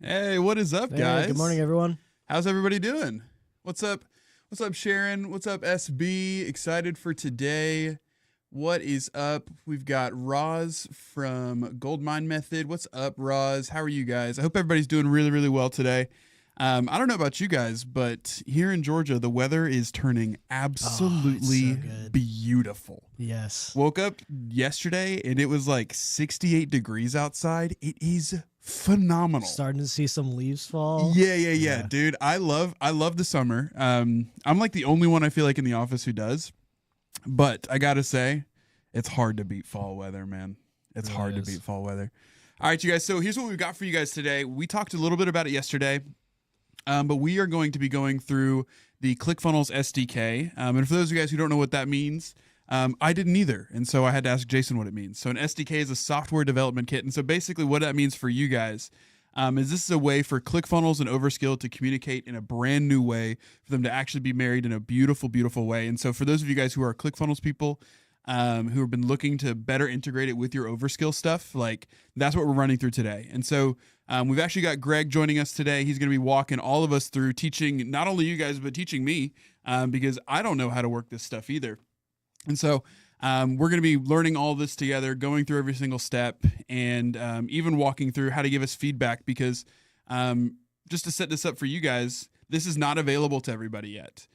Hey, what is up, guys? Good morning, everyone. How's everybody doing? What's up? What's up, Sharon? What's up, SB? Excited for today. What is up? We've got Roz from Goldmine Method. What's up, Roz? How are you guys? I hope everybody's doing really, really well today. I don't know about you guys, but here in Georgia, the weather is turning absolutely beautiful. Yes. Woke up yesterday and it was like 68 degrees outside. It is phenomenal. Starting to see some leaves fall. Yeah. Dude, I love the summer. I'm like the only one I feel like in the office who does. But I got to say, it's hard to beat fall weather, man. It's hard to beat fall weather. All right, you guys. So here's what we've got for you guys today. We talked a little bit about it yesterday. But we are going to be going through the ClickFunnels SDK. And for those of you guys who don't know what that means, I didn't either. And so I had to ask Jason what it means. So an SDK is a software development kit. And so basically what that means for you guys is this is a way for ClickFunnels and Overskill to communicate in a brand new way, for them to actually be married in a beautiful, beautiful way. And so for those of you guys who are ClickFunnels people, who have been looking to better integrate it with your Overskill stuff, like that's what we're running through today. And so we've actually got Greg joining us today. He's going to be walking all of us through, teaching not only you guys, but teaching me, because I don't know how to work this stuff either. And so we're going to be learning all this together, going through every single step, and even walking through how to give us feedback, because just to set this up for you guys, this is not available to everybody yet.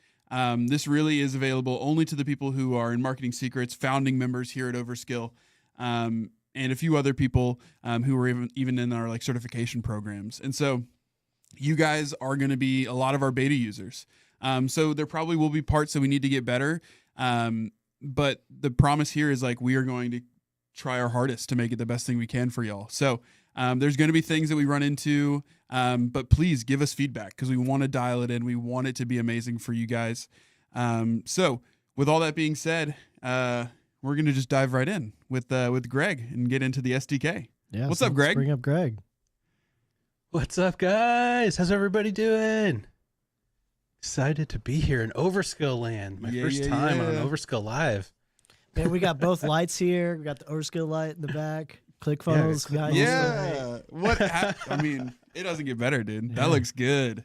This really is available only to the people who are in Marketing Secrets, founding members here at Overskill, and a few other people who are even in our like certification programs. And so you guys are going to be a lot of our beta users. So there probably will be parts that we need to get better. But the promise here is like we are going to try our hardest to make it the best thing we can for y'all. So there's going to be things that we run into, but please give us feedback, because we want to dial it in. We want it to be amazing for you guys. So with all that being said, we're going to just dive right in with Greg and get into the SDK. Yeah. What's up, Greg? Bring up Greg. What's up, guys? How's everybody doing? Excited to be here in Overskill land. My first time on Overskill Live. Man, we got both lights here. We got the Overskill light in the back. ClickFunnels behind you. Yeah. I mean, it doesn't get better, dude. That looks good.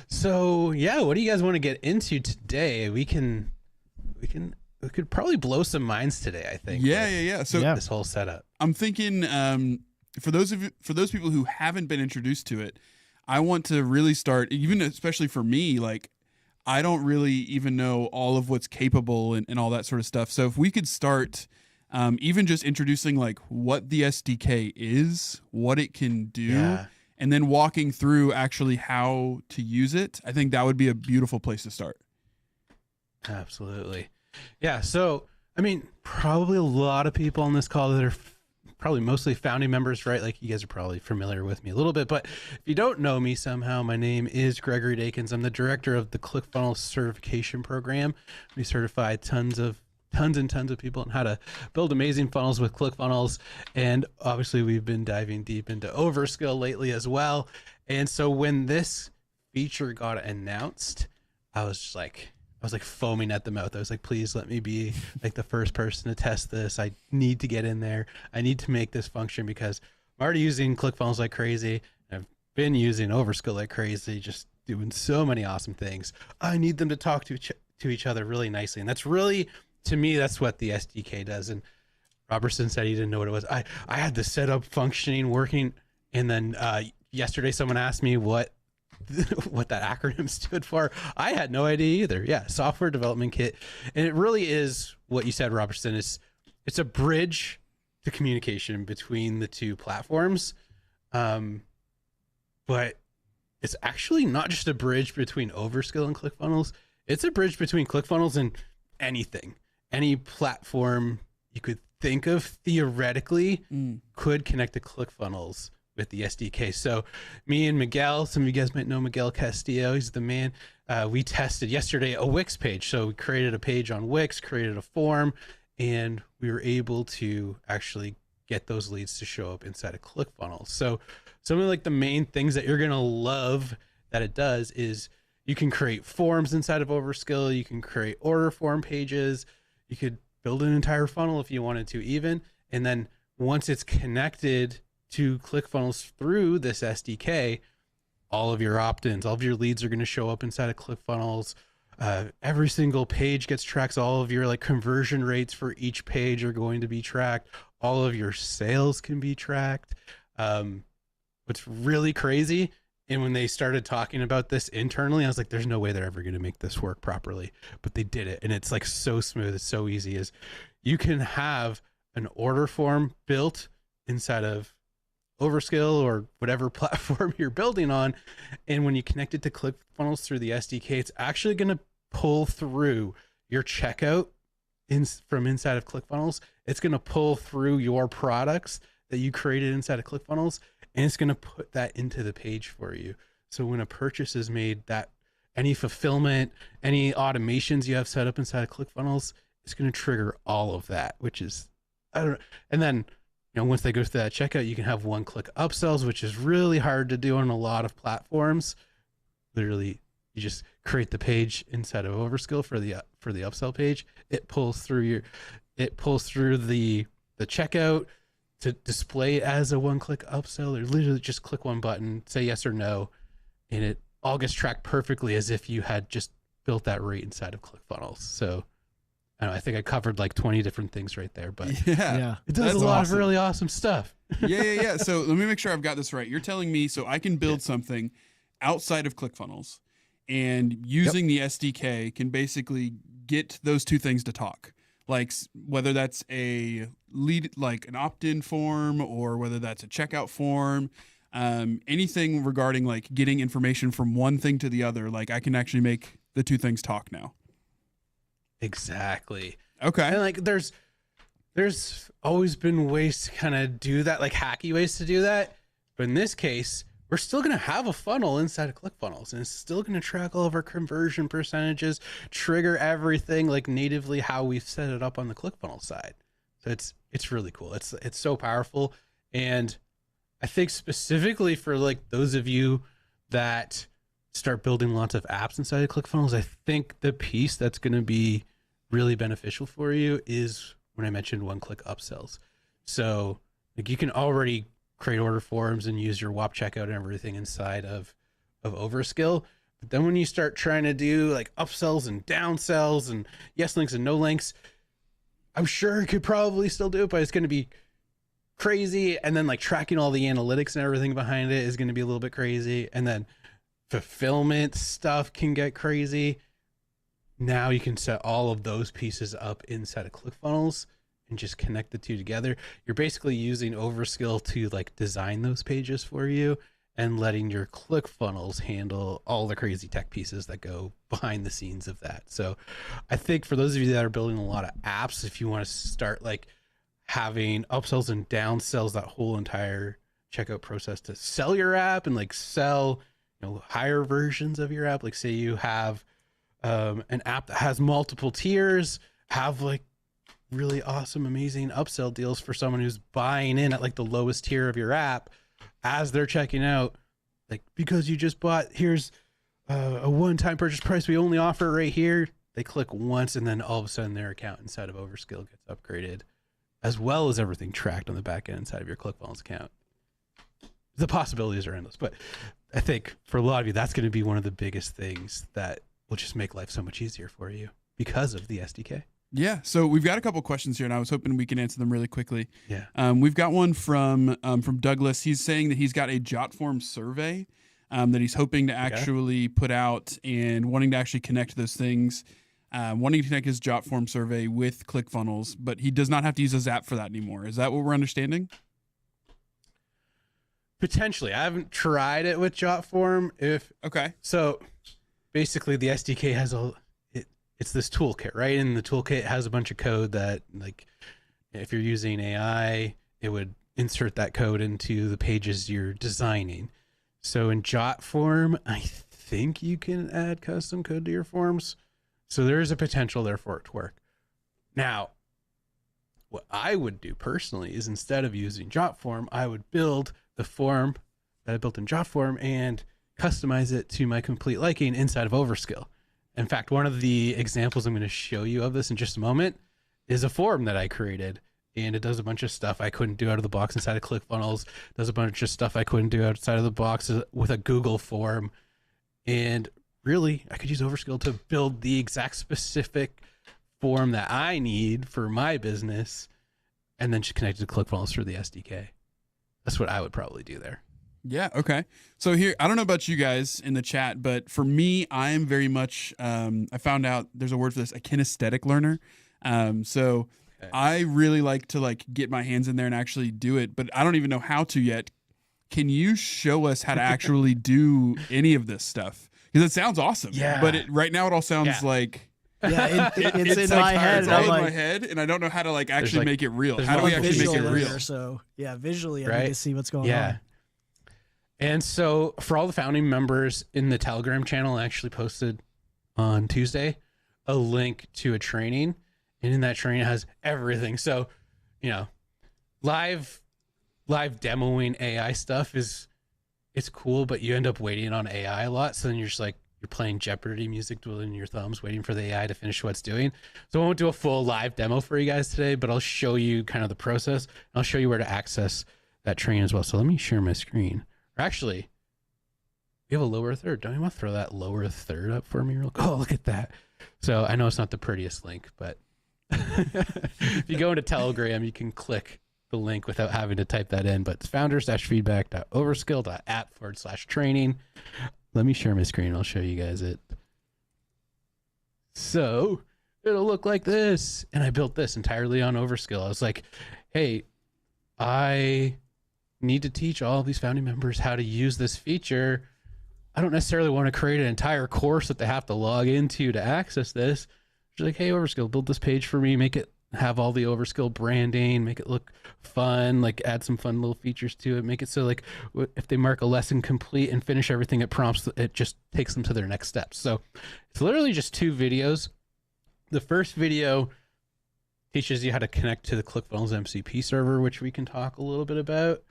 So, yeah, what do you guys want to get into today? We could probably blow some minds today, I think. Yeah. So this whole setup. I'm thinking for those people who haven't been introduced to it, I want to really start, even especially for me, like I don't really even know all of what's capable and all that sort of stuff. So if we could start even just introducing like what the SDK is, what it can do, and then walking through actually how to use it, I think that would be a beautiful place to start. Absolutely. Yeah. So, I mean, probably a lot of people on this call that are probably mostly founding members, right? Like you guys are probably familiar with me a little bit, but if you don't know me somehow, my name is Gregory Dakins. I'm the director of the ClickFunnels certification program. We certify tons and tons of people on how to build amazing funnels with ClickFunnels. And obviously we've been diving deep into Overskill lately as well. And so when this feature got announced, I was like foaming at the mouth. I was like, please let me be like the first person to test this. I need to get in there. I need to make this function, because I'm already using ClickFunnels like crazy. I've been using Overskill like crazy, just doing so many awesome things. I need them to talk to each other really nicely. And that's really, to me, that's what the SDK does. And Robertson said he didn't know what it was. I had the setup functioning, working. And then yesterday someone asked me what that acronym stood for. I had no idea either. Yeah, software development kit. And it really is what you said, Robertson. It's a bridge to communication between the two platforms. But it's actually not just a bridge between Overskill and ClickFunnels. It's a bridge between ClickFunnels and anything. Any platform you could think of theoretically could connect to ClickFunnels with the SDK. So me and Miguel, some of you guys might know Miguel Castillo, he's the man. We tested yesterday a Wix page. So we created a page on Wix, created a form, and we were able to actually get those leads to show up inside of ClickFunnels. So some of like the main things that you're going to love that it does is you can create forms inside of Overskill. You can create order form pages. You could build an entire funnel if you wanted to even. And then once it's connected to ClickFunnels through this SDK, all of your opt-ins, all of your leads are going to show up inside of ClickFunnels. Every single page gets tracked. So all of your like conversion rates for each page are going to be tracked. All of your sales can be tracked. What's really crazy, and when they started talking about this internally, I was like, there's no way they're ever going to make this work properly, but they did it. And it's like so smooth. It's so easy. Is you can have an order form built inside of Overskill or whatever platform you're building on. And when you connect it to ClickFunnels through the SDK, it's actually going to pull through your checkout from inside of ClickFunnels. It's going to pull through your products that you created inside of ClickFunnels, and it's going to put that into the page for you. So when a purchase is made, that any fulfillment, any automations you have set up inside of ClickFunnels, it's going to trigger all of that, which is, I don't know. And then, once they go through that checkout, you can have one-click upsells, which is really hard to do on a lot of platforms. Literally, you just create the page inside of Overskill for the upsell page. It pulls through the checkout to display it as a one-click upsell, or literally just click one button, say yes or no, and it all gets tracked perfectly as if you had just built that right inside of ClickFunnels. So I don't know, I think I covered like 20 different things right there, but yeah, it does a lot of really awesome stuff. Yeah. So let me make sure I've got this right. You're telling me so I can build something outside of ClickFunnels, and using the SDK can basically get those two things to talk. Like whether that's a lead, like an opt-in form, or whether that's a checkout form, anything regarding like getting information from one thing to the other, like I can actually make the two things talk now. Exactly. Okay. And like there's always been ways to kind of do that, like hacky ways to do that. But in this case, we're still going to have a funnel inside of ClickFunnels, and it's still going to track all of our conversion percentages, trigger everything like natively how we've set it up on the ClickFunnels side. So it's really cool. It's so powerful. And I think specifically for like those of you that start building lots of apps inside of ClickFunnels, I think the piece that's going to be really beneficial for you is when I mentioned one-click upsells. So like you can already create order forms and use your WAP checkout and everything inside of Overskill. But then when you start trying to do like upsells and downsells and yes links and no links, I'm sure it could probably still do it, but it's going to be crazy. And then like tracking all the analytics and everything behind it is going to be a little bit crazy. And then fulfillment stuff can get crazy. Now you can set all of those pieces up inside of ClickFunnels and just connect the two together. You're basically using Overskill to like design those pages for you and letting your ClickFunnels handle all the crazy tech pieces that go behind the scenes of that. So I think for those of you that are building a lot of apps, if you want to start like having upsells and downsells, that whole entire checkout process to sell your app and like sell higher versions of your app. Like say you have an app that has multiple tiers, have like really awesome, amazing upsell deals for someone who's buying in at like the lowest tier of your app as they're checking out. Like, because you just bought, here's a one-time purchase price we only offer right here. They click once and then all of a sudden their account inside of Overskill gets upgraded, as well as everything tracked on the back end inside of your ClickFunnels account. The possibilities are endless, but I think for a lot of you, that's going to be one of the biggest things that will just make life so much easier for you because of the SDK. Yeah, so we've got a couple questions here, and I was hoping we can answer them really quickly. Yeah, we've got one from Douglas. He's saying that he's got a JotForm survey that he's hoping to actually put out and wanting to actually connect those things, wanting to connect his JotForm survey with ClickFunnels, but he does not have to use his app for that anymore. Is that what we're understanding? Potentially. I haven't tried it with JotForm. Okay. So basically, the SDK has it's this toolkit, right? And the toolkit has a bunch of code that, like, if you're using AI, it would insert that code into the pages you're designing. So in JotForm, I think you can add custom code to your forms. So there is a potential there for it to work. Now, what I would do personally is instead of using JotForm, I would build the form that I built in JotForm and customize it to my complete liking inside of Overskill. In fact, one of the examples I'm going to show you of this in just a moment is a form that I created and it does a bunch of stuff I couldn't do out of the box inside of ClickFunnels. Does a bunch of stuff I couldn't do outside of the box with a Google form. And really, I could use Overskill to build the exact specific form that I need for my business, and then just connect it to ClickFunnels through the SDK. That's what I would probably do there. Yeah. Okay. So here, I don't know about you guys in the chat, but for me, I am very much, I found out there's a word for this, a kinesthetic learner. So okay. I really like to get my hands in there and actually do it, but I don't even know how to yet. Can you show us how to actually do any of this stuff? Because it sounds awesome. Yeah. But right now it all sounds like, yeah, it's in my head. It's all in my head, and I don't know how to actually make it real. How do we actually make it real? So yeah, visually, I need to see what's going on. And so for all the founding members in the Telegram channel, I actually posted on Tuesday a link to a training, and in that training it has everything. So, live demoing AI stuff it's cool, but you end up waiting on AI a lot. So then you're just you're playing Jeopardy music twiddling your thumbs, waiting for the AI to finish what it's doing. So I won't do a full live demo for you guys today, but I'll show you kind of the process, and I'll show you where to access that training as well. So let me share my screen. Actually, we have a lower third. Don't you want to throw that lower third up for me real quick? Oh, look at that. So I know it's not the prettiest link, but if you go into Telegram, you can click the link without having to type that in. But it's founders-feedback.overskill.app/training. Let me share my screen. I'll show you guys it. So it'll look like this. And I built this entirely on Overskill. I was like, hey, I need to teach all of these founding members how to use this feature. I don't necessarily want to create an entire course that they have to log into to access this. She's like, hey, Overskill, build this page for me, make it have all the Overskill branding, make it look fun, add some fun little features to it, make it so if they mark a lesson complete and finish everything it prompts, it just takes them to their next steps. So it's literally just 2 videos. The first video teaches you how to connect to the ClickFunnels MCP server, which we can talk a little bit about.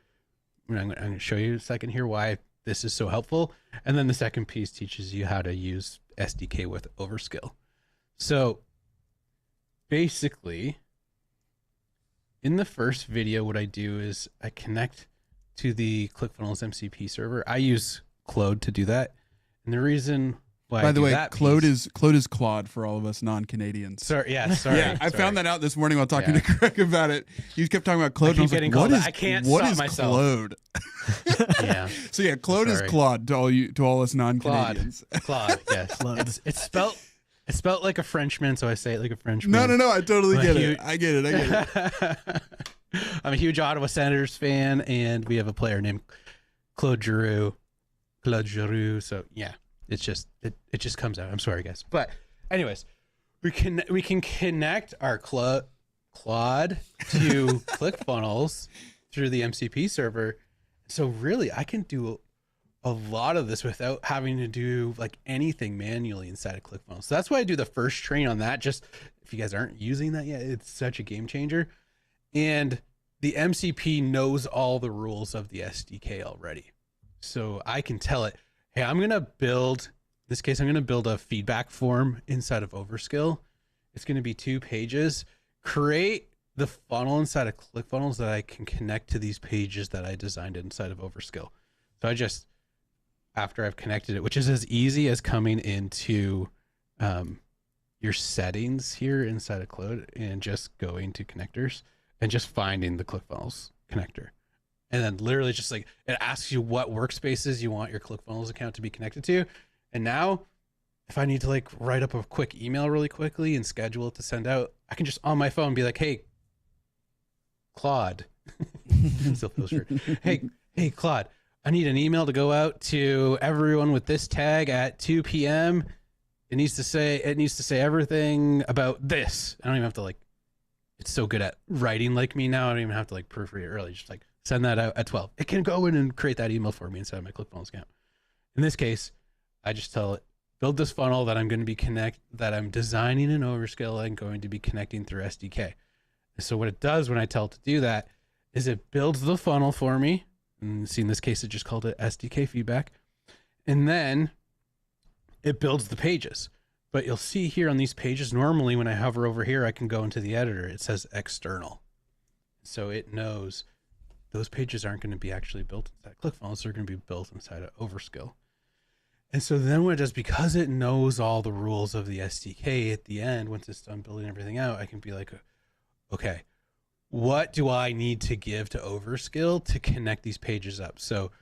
I'm going to show you in a second here why this is so helpful. And then the second piece teaches you how to use SDK with Overskill. So basically, in the first video, what I do is I connect to the ClickFunnels MCP server. I use Claude to do that. And the reason why By the way, Claude is Claude for all of us non-Canadians. Sorry. Yeah, I found that out this morning while talking to Greg about it. He kept talking about Claude. I keep getting called that. I can't stop myself. Claude? Yeah. So yeah, Claude is Claude to all us non-Canadians. Claude, yes. Claude. It's spelled like a Frenchman, so I say it like a Frenchman. No, I totally get it. I get it. I'm a huge Ottawa Senators fan, and we have a player named Claude Giroux. So yeah, it just comes out. I'm sorry, guys. But anyways, we can connect our Claude to ClickFunnels through the MCP server. So really, I can do a lot of this without having to do anything manually inside of ClickFunnels. So that's why I do the first train on that. Just if you guys aren't using that yet, it's such a game changer. And the MCP knows all the rules of the SDK already. So I can tell it, hey, I'm going to build a feedback form inside of Overskill. It's going to be 2 pages. Create the funnel inside of ClickFunnels that I can connect to these pages that I designed inside of Overskill. So I just, after I've connected it, which is as easy as coming into your settings here inside of Claude and just going to connectors and just finding the ClickFunnels connector. And then literally just it asks you what workspaces you want your ClickFunnels account to be connected to. And now if I need to write up a quick email really quickly and schedule it to send out, I can just on my phone be like, hey, Claude, still feels weird. Hey, Claude, I need an email to go out to everyone with this tag at 2 p.m. It needs to say everything about this. I don't even have to it's so good at writing like me now. I don't even have to proofread it early. Just send that out at 12. It can go in and create that email for me inside my ClickFunnels account. In this case, I just tell it, build this funnel that I'm going to be that I'm designing in Overskill and going to be connecting through SDK. So what it does when I tell it to do that is it builds the funnel for me. And see, in this case, it just called it SDK feedback. And then it builds the pages. But you'll see here on these pages, normally when I hover over here, I can go into the editor. It says external. So it knows those pages aren't going to be actually built inside ClickFunnels. They're going to be built inside of Overskill. And so then what it does, because it knows all the rules of the SDK at the end, once it's done building everything out, I can be like, okay, what do I need to give to Overskill to connect these pages up? So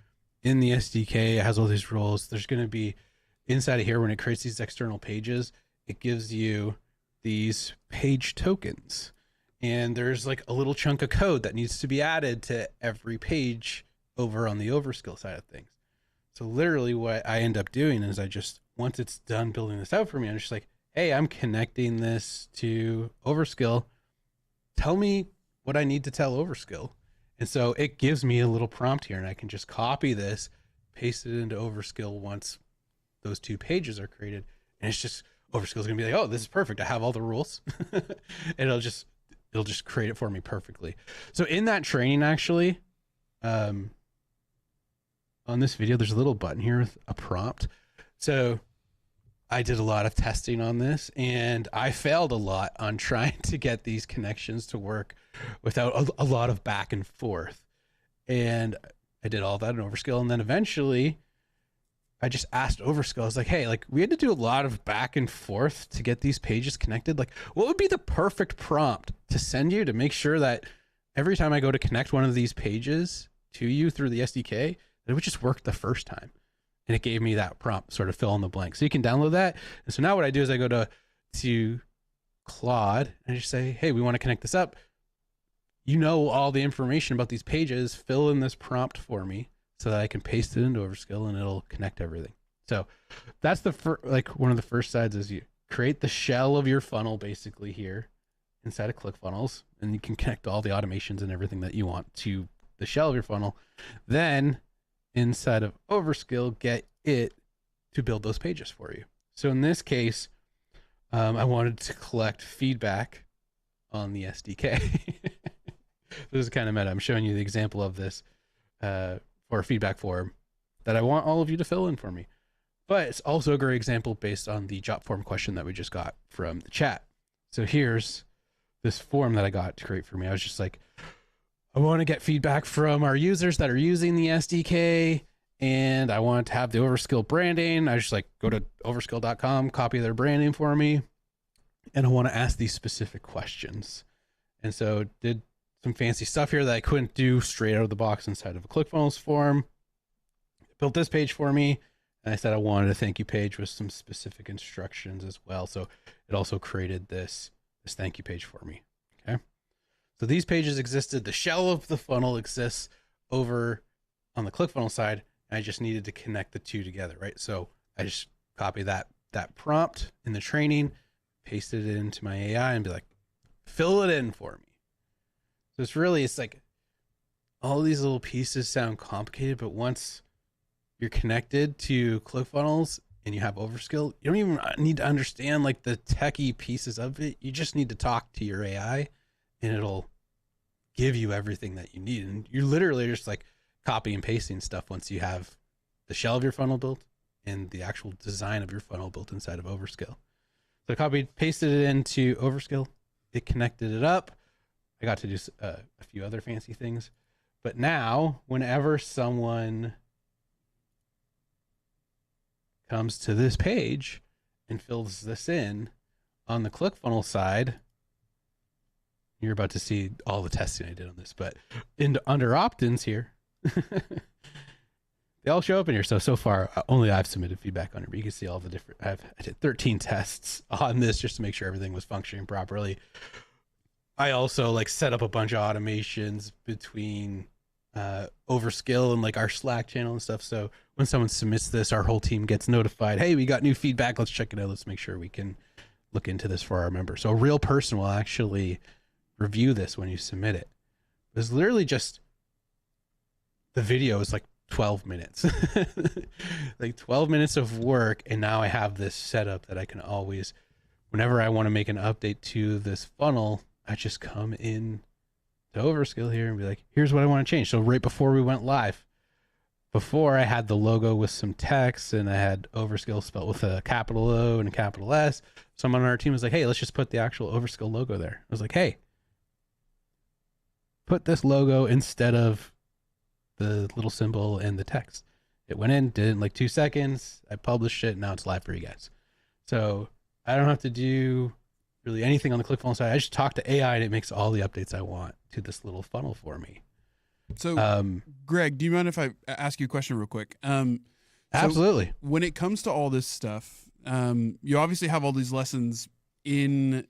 in the SDK, it has all these rules. There's going to be inside of here, when it creates these external pages, it gives you these page tokens. And there's like a little chunk of code that needs to be added to every page over on the Overskill side of things. So literally what I end up doing is once it's done building this out for me, I'm just like, hey, I'm connecting this to Overskill. Tell me what I need to tell Overskill. And so it gives me a little prompt here, and I can just copy this, paste it into Overskill once those 2 pages are created. And it's just, Overskill's gonna be like, oh, this is perfect. I have all the rules. And it'll just create it for me perfectly. So in that training, actually, on this video, there's a little button here with a prompt. So I did a lot of testing on this, and I failed a lot on trying to get these connections to work without a lot of back and forth. And I did all that in Overskill. And then eventually I just asked Overskill, I was like, hey, like we had to do a lot of back and forth to get these pages connected. Like, what would be the perfect prompt to send you to make sure that every time I go to connect one of these pages to you through the SDK, it would just work the first time? And it gave me that prompt, sort of fill in the blank. So you can download that. And so now what I do is I go to Claude and I just say, hey, we want to connect this up. You know all the information about these pages, fill in this prompt for me so that I can paste it into Overskill and it'll connect everything. So that's one of the first sides is you create the shell of your funnel basically here inside of ClickFunnels, and you can connect all the automations and everything that you want to the shell of your funnel. Then inside of Overskill, get it to build those pages for you. So in this case, I wanted to collect feedback on the SDK. This is kind of meta. I'm showing you the example of this for a feedback form that I want all of you to fill in for me. But it's also a great example based on the job form question that we just got from the chat. So here's this form that I got to create for me. I was just like, I want to get feedback from our users that are using the SDK, and I want to have the Overskill branding. I just like go to overskill.com, copy their branding for me, and I want to ask these specific questions. And so did some fancy stuff here that I couldn't do straight out of the box inside of a ClickFunnels form. Built this page for me, and I said I wanted a thank you page with some specific instructions as well. So it also created this thank you page for me. Okay. So these pages existed. The shell of the funnel exists over on the ClickFunnels side. And I just needed to connect the 2 together, right? So I just copy that prompt in the training, pasted it into my AI and be like, fill it in for me. So it's like all these little pieces sound complicated, but once you're connected to ClickFunnels and you have Overskill, you don't even need to understand like the techie pieces of it. You just need to talk to your AI and it'll give you everything that you need. And you're literally just like copy and pasting stuff once you have the shell of your funnel built and the actual design of your funnel built inside of Overskill. So I copied, pasted it into Overskill. It connected it up. I got to do a few other fancy things. But now, whenever someone comes to this page and fills this in on the ClickFunnels side, you're about to see all the testing I did on this, but under opt-ins here, they all show up in here. So far, only I've submitted feedback on it, but you can see all the different, I did 13 tests on this just to make sure everything was functioning properly. I also like set up a bunch of automations between Overskill and like our Slack channel and stuff. So when someone submits this, our whole team gets notified. Hey, we got new feedback. Let's check it out. Let's make sure we can look into this for our members. So a real person will actually review this when you submit it. It's literally just, the video is like 12 minutes, like 12 minutes of work. And now I have this setup that I can always, whenever I want to make an update to this funnel, I just come in to Overskill here and be like, here's what I want to change. So right before we went live, before I had the logo with some text and I had Overskill spelled with a capital O and a capital S. Someone on our team was like, hey, let's just put the actual Overskill logo there. I was like, hey, put this logo instead of the little symbol and the text. It went in, did it in like 2 seconds. I published it. And now it's live for you guys. So I don't have to do really anything on the ClickFunnels side. I just talk to AI and it makes all the updates I want to this little funnel for me. So, Greg, do you mind if I ask you a question real quick? Absolutely. When it comes to all this stuff, you obviously have all these lessons in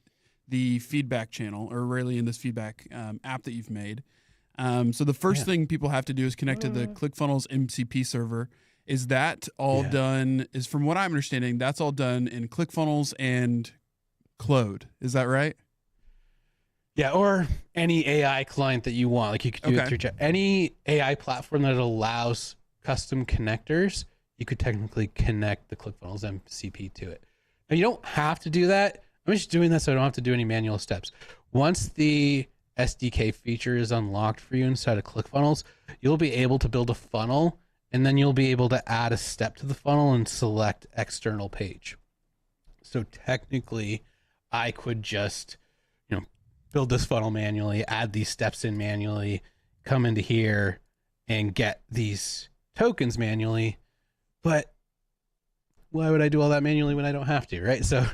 the feedback channel, or really in this feedback app that you've made. So the first thing people have to do is connect to the ClickFunnels MCP server. Is that all done? Is, from what I'm understanding, that's all done in ClickFunnels and Claude. Is that right? Yeah, or any AI client that you want. Like you could do it through any AI platform that allows custom connectors. You could technically connect the ClickFunnels MCP to it. Now you don't have to do that. I'm just doing that so I don't have to do any manual steps. Once the SDK feature is unlocked for you inside of ClickFunnels, you'll be able to build a funnel, and then you'll be able to add a step to the funnel and select external page. So technically, I could just, build this funnel manually, add these steps in manually, come into here and get these tokens manually. But why would I do all that manually when I don't have to, right? So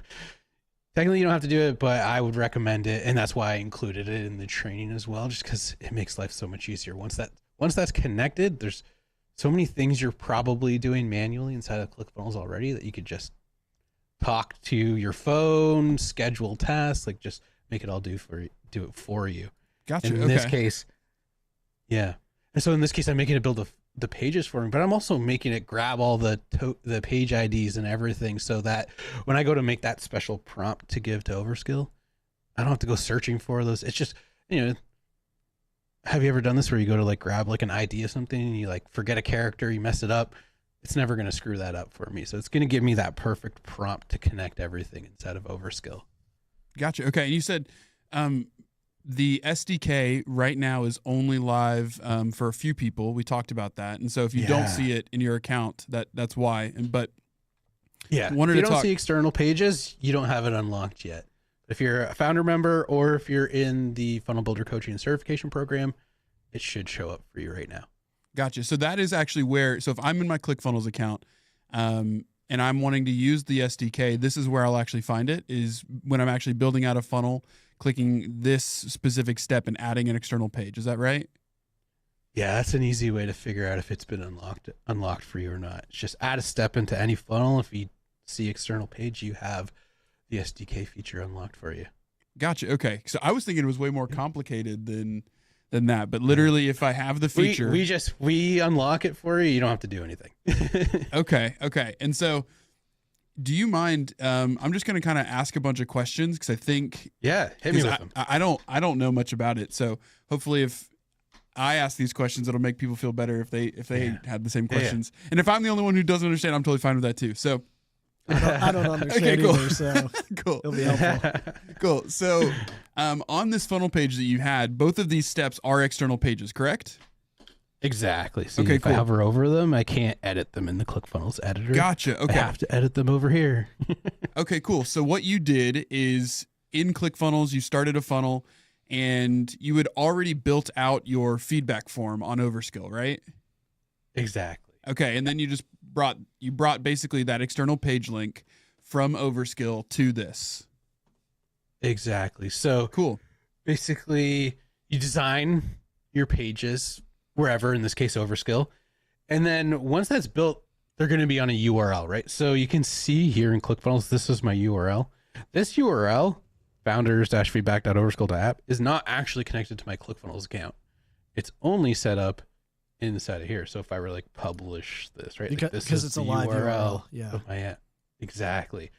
technically you don't have to do it, but I would recommend it. And that's why I included it in the training as well, just because it makes life so much easier. Once that's connected, there's so many things you're probably doing manually inside of ClickFunnels already that you could just talk to your phone, schedule tasks, like just make it all do it for you. Gotcha. In this case, yeah. And so in this case, I'm making it build the pages for me, but I'm also making it grab all the page IDs and everything, so that when I go to make that special prompt to give to Overskill, I don't have to go searching for those. It's just, have you ever done this where you go to like grab like an ID of something and you like forget a character, you mess it up? It's never going to screw that up for me. So it's going to give me that perfect prompt to connect everything inside of Overskill. Gotcha. Okay. And you said the SDK right now is only live for a few people. We talked about that. And so if you don't see it in your account, that's why. But if you don't see external pages, you don't have it unlocked yet. If you're a founder member or if you're in the Funnel Builder Coaching and Certification Program, it should show up for you right now. Gotcha. So that is actually where, so if I'm in my ClickFunnels account, and I'm wanting to use the SDK, this is where I'll actually find it, is when I'm actually building out a funnel, clicking this specific step and adding an external page. Is that right? Yeah, that's an easy way to figure out if it's been unlocked for you or not. It's just add a step into any funnel. If you see external page, you have the SDK feature unlocked for you. Gotcha. Okay. So I was thinking it was way more complicated than that, but literally if I have the feature, we unlock it for you. You don't have to do anything. Okay. And so do you mind, I'm just going to kind of ask a bunch of questions, because I think, hit me with them. I don't know much about it. So hopefully if I ask these questions, it'll make people feel better if they had the same questions. And if I'm the only one who doesn't understand, I'm totally fine with that too. So I don't understand either, so cool. it'll be helpful. Cool. So on this funnel page that you had, both of these steps are external pages, correct? Exactly. So Okay, if I hover over them, I can't edit them in the ClickFunnels editor. Gotcha. Okay. I have to edit them over here. Okay, cool. So what you did is in ClickFunnels, you started a funnel and you had already built out your feedback form on Overskill, right? Exactly. Okay. And then you just brought basically that external page link from Overskill to this. Exactly. So cool. Basically, you design your pages wherever, in this case, Overskill. And then once that's built, they're going to be on a URL, right? So you can see here in ClickFunnels, this is my URL. This URL, founders-feedback.overskill.app, is not actually connected to my ClickFunnels account. It's only set up inside of here. So if I were like publish this, right? Because it's a live URL. Yeah. Of my app. Exactly.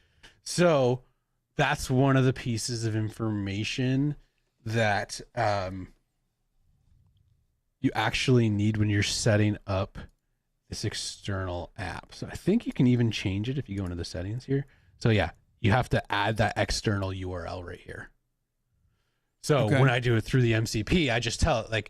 So that's one of the pieces of information that you actually need when you're setting up this external app. So I think you can even change it if you go into the settings here. So yeah, you have to add that external URL right here. So when I do it through the MCP, I just tell it like,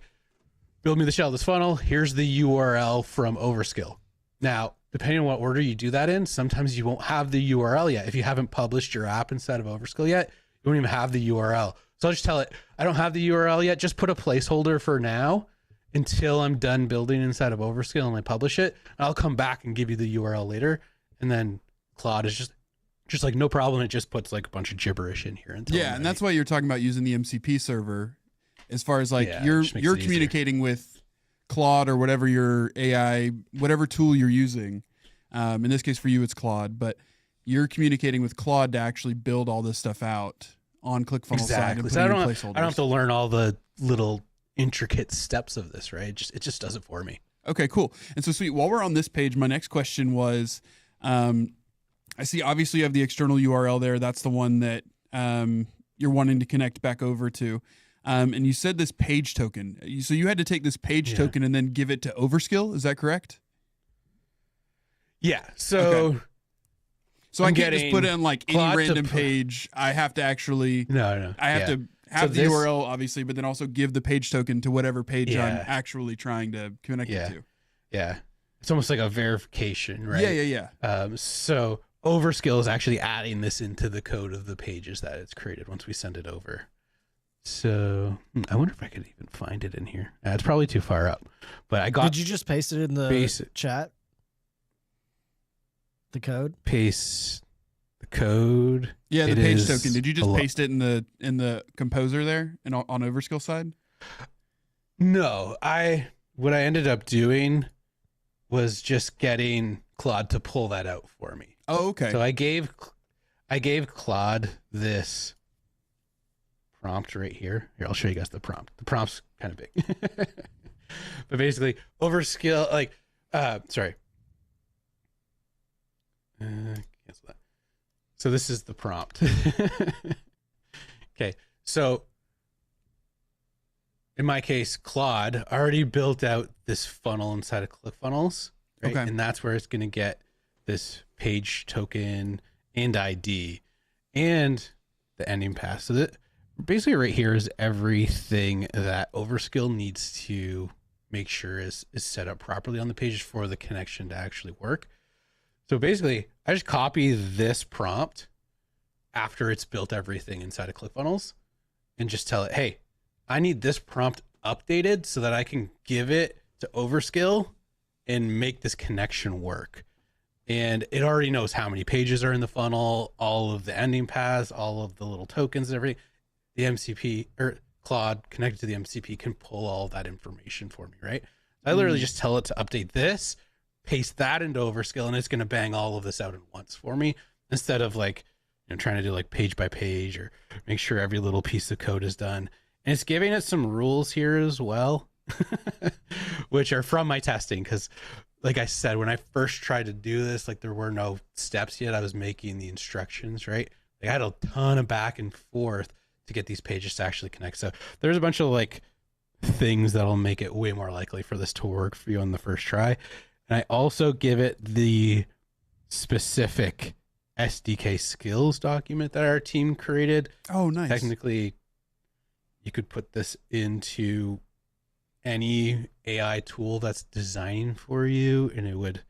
build me the shell of this funnel. Here's the URL from Overskill. Now, depending on what order you do that in, sometimes you won't have the URL yet. If you haven't published your app inside of Overskill yet, you won't even have the URL. So I'll just tell it, I don't have the URL yet. Just put a placeholder for now until I'm done building inside of Overskill and I publish it. I'll come back and give you the URL later. And then Claude is just like, no problem. It just puts like a bunch of gibberish in here. Yeah. And that's why you're talking about using the MCP server as far as like you're communicating with Claude or whatever your AI, whatever tool you're using. In this case for you, it's Claude, but you're communicating with Claude to actually build all this stuff out on ClickFunnels side. And so I don't have to learn all the little intricate steps of this, right? It just does it for me. Okay, cool. And so sweet. While we're on this page, my next question was, I see obviously you have the external URL there. That's the one that you're wanting to connect back over to. And you said this page token. So you had to take this page token and then give it to Overskill. Is that correct? Yeah. So I can't just put it on like any random page. I have to actually No. I have to have the URL obviously, but then also give the page token to whatever page I'm actually trying to connect it to. Yeah. It's almost like a verification, right? Yeah. So Overskill is actually adding this into the code of the pages that it's created once we send it over. So I wonder if I could even find it in here. It's probably too far up, but I got. Did you just paste it in the chat? The code? Paste the code. Yeah, the page token. Did you just paste it in the composer there and on Overskill side? No, what I ended up doing was just getting Claude to pull that out for me. Oh, okay. So I gave Claude this prompt right here. Here, I'll show you guys the prompt. The prompt's kind of big. But basically, Overskill, cancel that. So this is the prompt. Okay, so in my case, Claude already built out this funnel inside of ClickFunnels, right? Okay. And that's where it's going to get this page token and ID and the ending pass. So that basically right here is everything that Overskill needs to make sure is set up properly on the pages for the connection to actually work. So basically, I just copy this prompt after it's built everything inside of ClickFunnels and just tell it, hey, I need this prompt updated so that I can give it to Overskill and make this connection work. And it already knows how many pages are in the funnel, all of the ending paths, all of the little tokens and everything. The MCP or Claude connected to the MCP can pull all that information for me, right? I literally just tell it to update this, paste that into Overskill, and it's going to bang all of this out at once for me instead of trying to do like page by page or make sure every little piece of code is done. And it's giving it some rules here as well, which are from my testing. Because like I said, when I first tried to do this, there were no steps yet. I was making the instructions, right? I had a ton of back and forth to get these pages to actually connect. So there's a bunch of things that'll make it way more likely for this to work for you on the first try. And I also give it the specific SDK skills document that our team created. Oh, nice. Technically, you could put this into any AI tool that's designing for you, and it would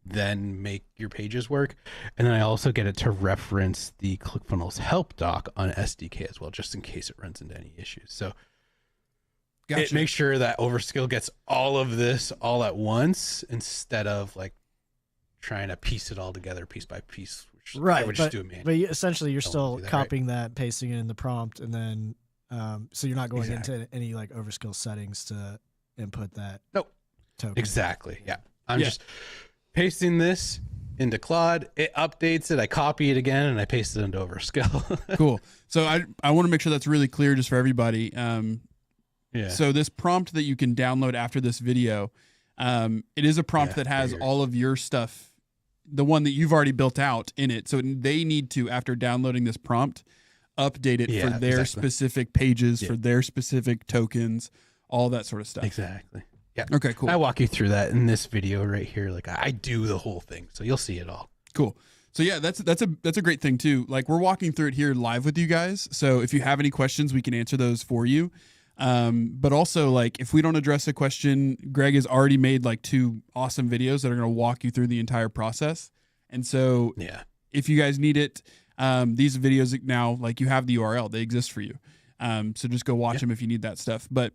then make your pages work. And then I also get it to reference the ClickFunnels help doc on SDK as well, just in case it runs into any issues. So it makes sure that Overskill gets all of this all at once instead of trying to piece it all together piece by piece. Right, I would just do it manually. But essentially, you're still copying that, pasting it in the prompt, and then so you're not going into any Overskill settings to input that. Nope. Token. Exactly. Yeah. I'm just pasting this into Claude. It updates it. I copy it again, and I paste it into Overskill. Cool. So I want to make sure that's really clear just for everybody. So this prompt that you can download after this video, it is a prompt that has all of your stuff, the one that you've already built out in it. So they need to, after downloading this prompt, update it for their specific pages, for their specific tokens, all that sort of stuff. Exactly. Yeah. Okay, cool. I walk you through that in this video right here. I do the whole thing, so you'll see it all. Cool. So yeah, that's a great thing too. We're walking through it here live with you guys. So if you have any questions, we can answer those for you. But also if we don't address a question, Greg has already made 2 awesome videos that are going to walk you through the entire process. And so if you guys need it, these videos now, you have the URL, they exist for you. So just go watch them if you need that stuff. But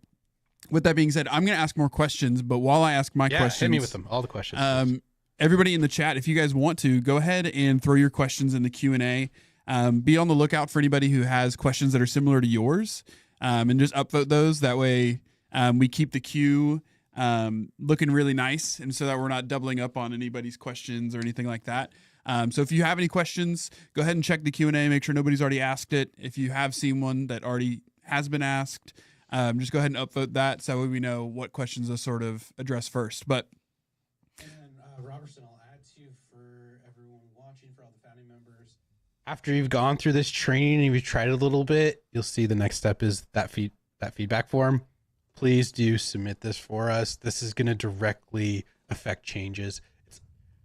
with that being said, I'm going to ask more questions. But while I ask my questions, hit me with them. All the questions. Everybody in the chat, if you guys want to, go ahead and throw your questions in the Q&A. Be on the lookout for anybody who has questions that are similar to yours, and just upvote those. That way we keep the queue looking really nice, and so that we're not doubling up on anybody's questions or anything like that. So if you have any questions, go ahead and check the Q&A. Make sure nobody's already asked it. If you have seen one that already has been asked, just go ahead and upvote that, so that way we know what questions to sort of address first. But Robertson, I'll add to for everyone watching, for all the founding members. After you've gone through this training and you've tried it a little bit, you'll see the next step is that feedback form. Please do submit this for us. This is going to directly affect changes.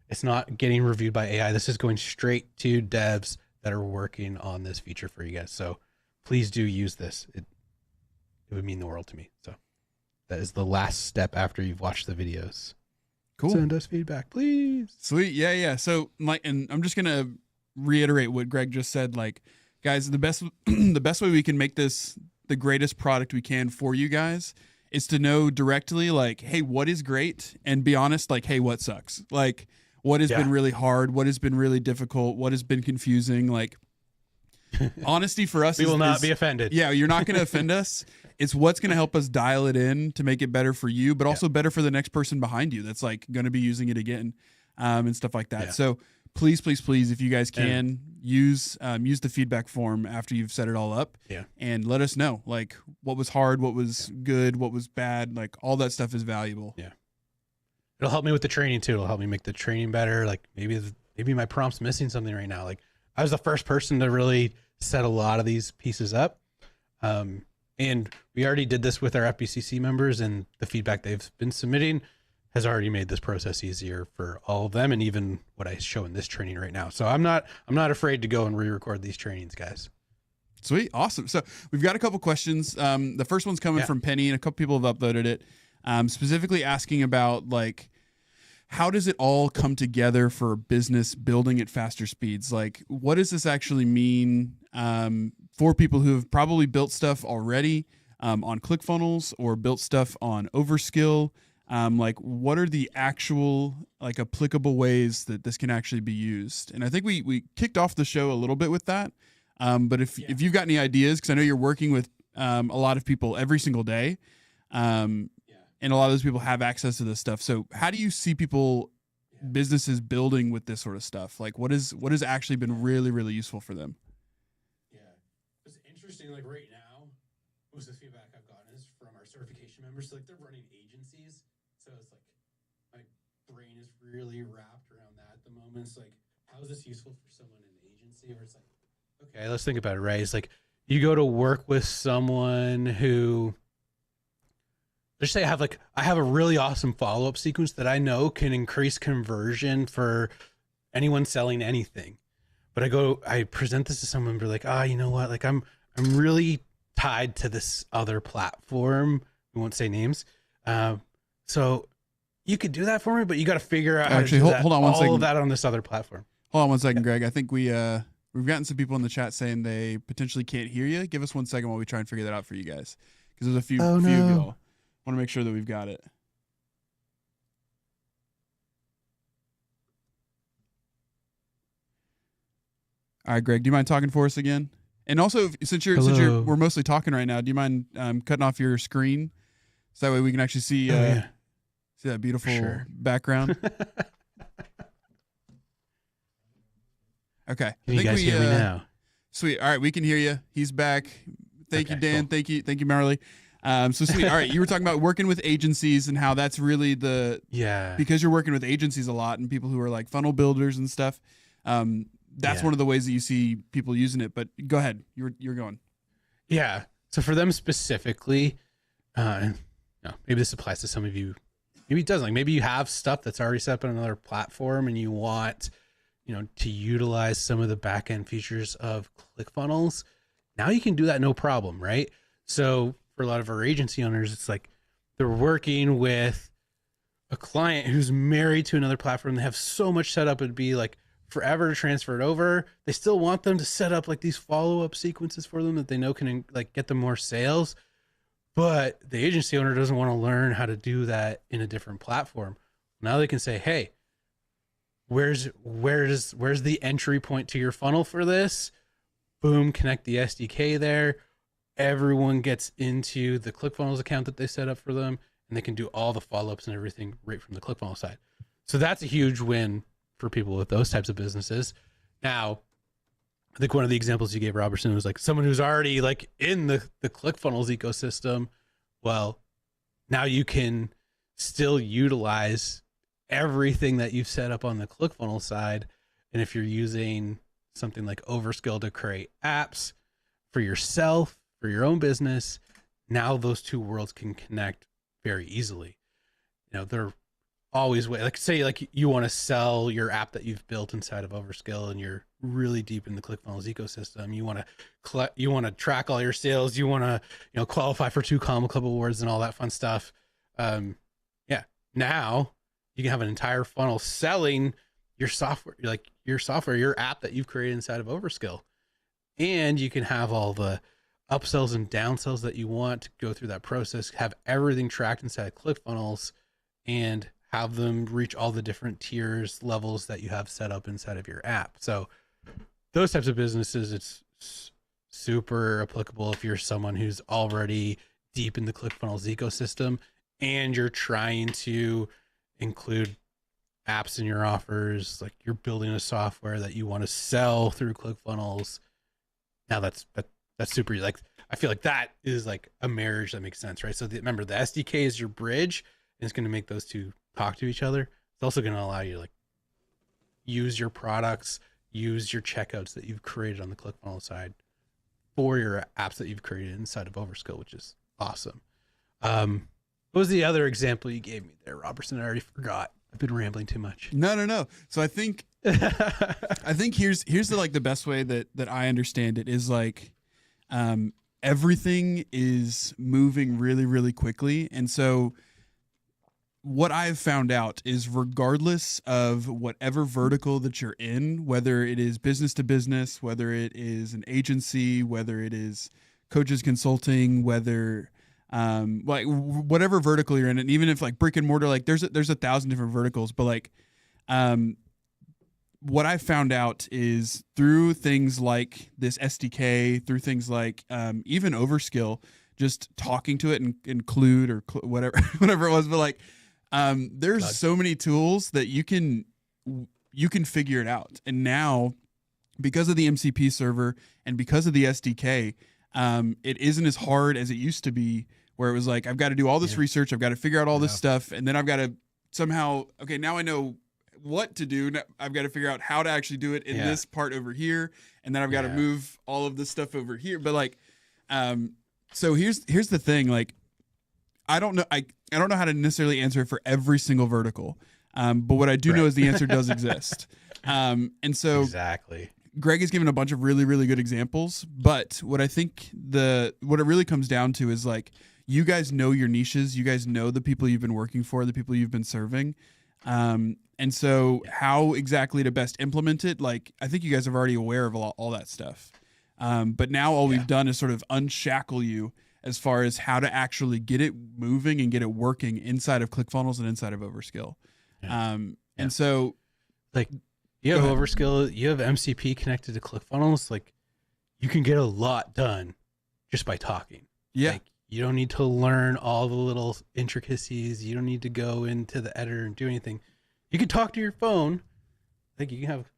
It's not getting reviewed by AI. This is going straight to devs that are working on this feature for you guys. So please do use this. It would mean the world to me. So that is the last step after you've watched the videos. Cool. Send us feedback, please. Sweet. Yeah. So and I'm just going to reiterate what Greg just said. Like, guys, the best way we can make this the greatest product we can for you guys is to know directly, like, hey, what is great? And be honest, like, hey, what sucks? Like, what has been really hard? What has been really difficult? What has been confusing? Like, honesty for us we will not be offended. Yeah, you're not going to offend us. It's what's going to help us dial it in to make it better for you, but also better for the next person behind you that's like going to be using it again, and stuff like that. So please, if you guys can, use the feedback form after you've set it all up, and let us know, like, what was hard, what was good, what was bad. Like, all that stuff is valuable. Yeah, it'll help me with the training too. It'll help me make the training better. Like, maybe my prompt's missing something right now. Like, I was the first person to really set a lot of these pieces up. And we already did this with our FBCC members, and the feedback they've been submitting has already made this process easier for all of them, and even what I show in this training right now. So I'm not afraid to go and re-record these trainings, guys. Sweet. Awesome. So we've got a couple questions. The first one's coming from Penny, and a couple people have uploaded it, specifically asking about, like, how does it all come together for a business building at faster speeds? Like, what does this actually mean for people who have probably built stuff already on ClickFunnels or built stuff on Overskill? Like, what are the actual, like, applicable ways that this can actually be used? And I think we kicked off the show a little bit with that. But if you've got any ideas, because I know you're working with a lot of people every single day, and a lot of those people have access to this stuff. So how do you see businesses building with this sort of stuff? Like, what has actually been really, really useful for them? Yeah, it's interesting. Like, right now, most of the feedback I've gotten is from our certification members. So, like, they're running agencies. So it's like, my brain is really wrapped around that at the moment. It's like, how is this useful for someone in an agency? Where it's like, okay, let's think about it, right? It's like, you go to work with someone who, let's say I have a really awesome follow-up sequence that I know can increase conversion for anyone selling anything. But I present this to someone and be like, you know what? Like, I'm really tied to this other platform. We won't say names. So you could do that for me, but you got to figure out how to do hold on one second. All of that on this other platform. Hold on one second, Greg. I think we've gotten some people in the chat saying they potentially can't hear you. Give us 1 second while we try and figure that out for you guys, because there's a few of y'all. Want to make sure that we've got it. All right, Greg, do you mind talking for us again? And also, since we're mostly talking right now, do you mind cutting off your screen so that way we can actually see see that beautiful background? Okay. Can you guys hear me now? Sweet. All right, we can hear you. He's back. Thank you, Dan. Cool. Thank you, Marley. So sweet. All right, you were talking about working with agencies and how that's really because you're working with agencies a lot and people who are like funnel builders and stuff. That's one of the ways that you see people using it. But go ahead, you're going. Yeah. So for them specifically, maybe this applies to some of you. Maybe it doesn't. Like, maybe you have stuff that's already set up on another platform and you want, to utilize some of the back end features of ClickFunnels. Now you can do that no problem, right? So for a lot of our agency owners, it's like they're working with a client who's married to another platform. They have so much set up. It'd be like forever to transfer it over. They still want them to set up like these follow-up sequences for them that they know can like get them more sales. But the agency owner doesn't want to learn how to do that in a different platform. Now they can say, hey, where's the entry point to your funnel for this? Boom, connect the SDK there. Everyone gets into the ClickFunnels account that they set up for them, and they can do all the follow-ups and everything right from the ClickFunnels side. So that's a huge win for people with those types of businesses. Now, I think one of the examples you gave, Robertson, was like someone who's already like in the ClickFunnels ecosystem. Well, now you can still utilize everything that you've set up on the ClickFunnels side. And if you're using something like Overskill to create apps for yourself, for your own business, now those two worlds can connect very easily. You know, they're always like, say like you want to sell your app that you've built inside of Overskill and you're really deep in the ClickFunnels ecosystem. You want to track all your sales. You want to, qualify for 2 Comma Club awards and all that fun stuff. Now you can have an entire funnel selling your software, your app that you've created inside of Overskill. And you can have all the upsells and downsells that you want to go through that process, have everything tracked inside of ClickFunnels, and have them reach all the different tiers, levels that you have set up inside of your app. So those types of businesses, it's super applicable if you're someone who's already deep in the ClickFunnels ecosystem and you're trying to include apps in your offers, like you're building a software that you want to sell through ClickFunnels. Now that's super, like, I feel like that is like a marriage that makes sense, right? So remember, the SDK is your bridge, and it's going to make those two talk to each other. It's also going to allow you to like use your products, use your checkouts that you've created on the ClickFunnels side for your apps that you've created inside of Overskill, which is awesome. What was the other example you gave me there, Robertson? I already forgot. I've been rambling too much. No. So I think here's the best way that I understand it is like, everything is moving really, really quickly. And so what I've found out is regardless of whatever vertical that you're in, whether it is business to business, whether it is an agency, whether it is coaches consulting, whether like whatever vertical you're in, and even if like brick and mortar, like there's 1,000 different verticals, but like what I found out is through things like this SDK, through things like even Overskill, just talking to it and include or whatever it was, but like there's so many tools that you can figure it out. And now, because of the MCP server and because of the SDK, it isn't as hard as it used to be, where it was like, I've got to do all this research, I've got to figure out all this stuff, and then I've got to somehow, okay, now I know what to do. Now I've got to figure out how to actually do it in this part over here, and then I've got to move all of this stuff over here. But like, so here's the thing, like, I don't know how to necessarily answer it for every single vertical. But what I do know is the answer does exist. And so exactly, Greg has given a bunch of really, really good examples, but what I think what it really comes down to is like, you guys know your niches, you guys know the people you've been working for, the people you've been serving. And so how exactly to best implement it, like, I think you guys are already aware of all that stuff. But now all we've done is sort of unshackle you as far as how to actually get it moving and get it working inside of ClickFunnels and inside of Overskill. And so, like, you have Overskill, you have MCP connected to ClickFunnels, like, you can get a lot done just by talking. Yeah. Like, you don't need to learn all the little intricacies. You don't need to go into the editor and do anything. You can talk to your phone. Like, you can have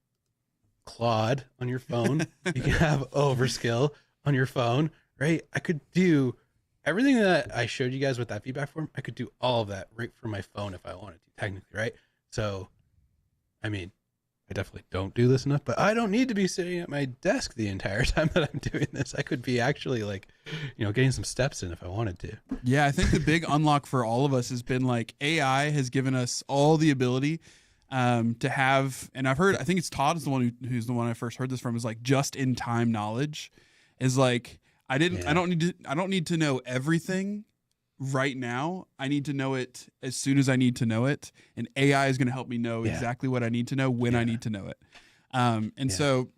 Claude on your phone. You can have Overskill on your phone, right? I could do everything that I showed you guys with that feedback form. I could do all of that right from my phone if I wanted to, technically, right? So, I mean, I definitely don't do this enough, but I don't need to be sitting at my desk the entire time that I'm doing this. I could be actually, like, getting some steps in if I wanted to. Yeah, I think the big unlock for all of us has been like, AI has given us all the ability to have, and I think it's Todd is the one who's the one I first heard this from, is like just in time knowledge is like, I don't need to know everything right now. I need to know it as soon as I need to know it, and AI is going to help me know exactly what I need to know when I need to know it. So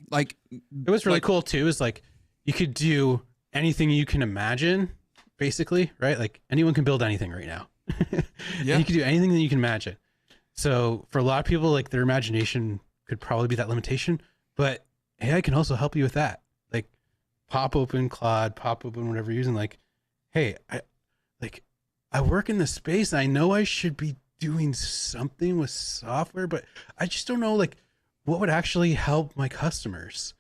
like it was really cool too, is like you could do anything you can imagine, basically, right? Like anyone can build anything right now. Yeah. You can do anything that you can imagine. So for a lot of people, like their imagination could probably be that limitation, but AI can also help you with that. Like pop open Claude, pop open whatever you're using. Like, hey, I work in this space. I know I should be doing something with software, but I just don't know like what would actually help my customers.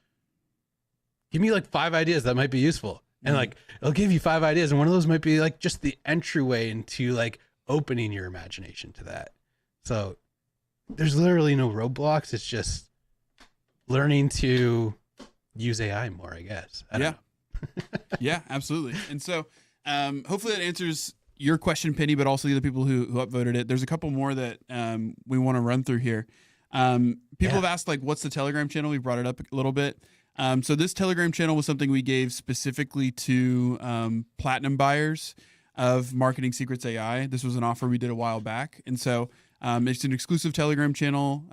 Give me like 5 ideas that might be useful. And like, it'll give you 5 ideas. And one of those might be like just the entryway into like opening your imagination to that. So there's literally no roadblocks. It's just learning to use AI more, I guess. I don't know. Yeah, absolutely. And so hopefully that answers your question, Penny, but also the other people who upvoted it. There's a couple more that we want to run through here. People have asked, like, what's the Telegram channel? We brought it up a little bit. So this Telegram channel was something we gave specifically to platinum buyers of Marketing Secrets AI. This was an offer we did a while back. And so it's an exclusive Telegram channel.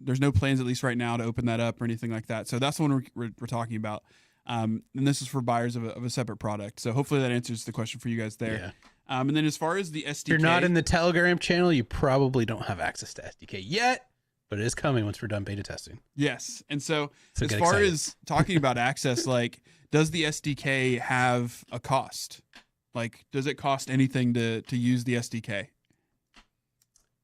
There's no plans, at least right now, to open that up or anything like that. So that's the one we're talking about. And this is for buyers of a separate product. So hopefully that answers the question for you guys there. Yeah. And then as far as the SDK, if you're not in the Telegram channel, you probably don't have access to SDK yet, but it is coming once we're done beta testing. Yes. And so as far as talking about access, like, does the SDK have a cost? Like, does it cost anything to use the SDK?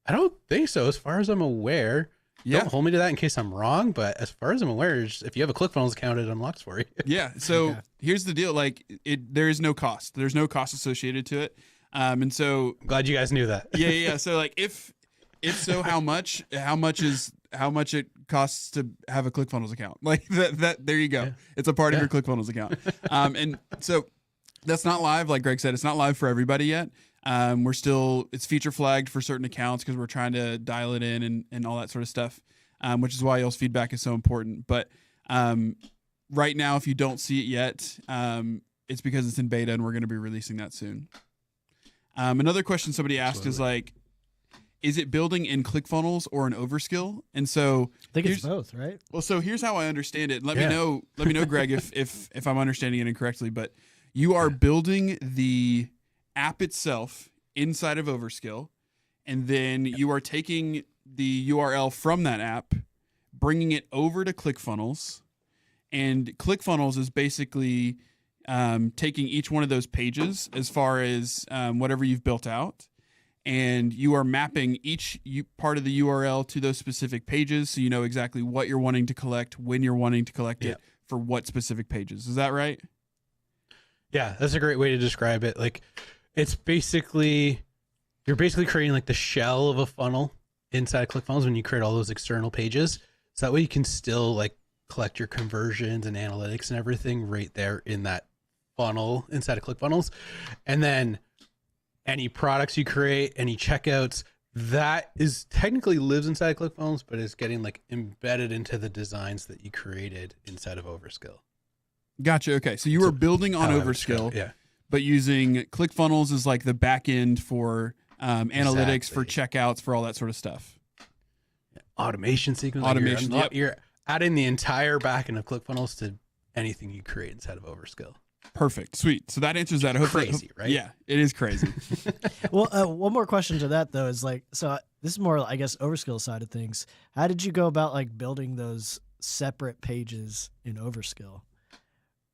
I don't think so. As far as I'm aware, don't hold me to that in case I'm wrong. But as far as I'm aware, if you have a ClickFunnels account, it unlocks for you. Yeah. So here's the deal. Like, there is no cost. There's no cost associated to it. And so glad you guys knew that. Yeah. So like, if so, how much it costs to have a ClickFunnels account? Like that there you go. Yeah. It's a part of your ClickFunnels account. And so that's not live. Like Greg said, it's not live for everybody yet. It's feature flagged for certain accounts because we're trying to dial it in and all that sort of stuff, which is why y'all's feedback is so important. But right now, if you don't see it yet, it's because it's in beta and we're going to be releasing that soon. Another question somebody asked is like, is it building in ClickFunnels or in Overskill? And so I think it's both, right? Well, so here's how I understand it. Let me know, Greg, if I'm understanding it incorrectly, but you are building the app itself inside of Overskill, and then you are taking the URL from that app, bringing it over to ClickFunnels, and ClickFunnels is basically taking each one of those pages as far as whatever you've built out, and you are mapping each part of the URL to those specific pages, so you know exactly what you're wanting to collect, when you're wanting to collect it, for what specific pages. Is that right? Yeah, that's a great way to describe it. Like, you're basically creating like the shell of a funnel inside ClickFunnels when you create all those external pages. So that way you can still like collect your conversions and analytics and everything right there in that funnel inside of ClickFunnels. And then any products you create, any checkouts, that is technically lives inside of ClickFunnels, but is getting like embedded into the designs that you created inside of Overskill. Gotcha. Okay. So you were building on Overskill, but using ClickFunnels as like the back end for analytics, for checkouts, for all that sort of stuff. Automation sequence. You're adding the entire back end of ClickFunnels to anything you create inside of Overskill. Perfect. Sweet. So that answers that. Crazy, right? Yeah, it is crazy. Well, one more question to that though is like, so this is more, I guess, Overskill side of things. How did you go about like building those separate pages in Overskill?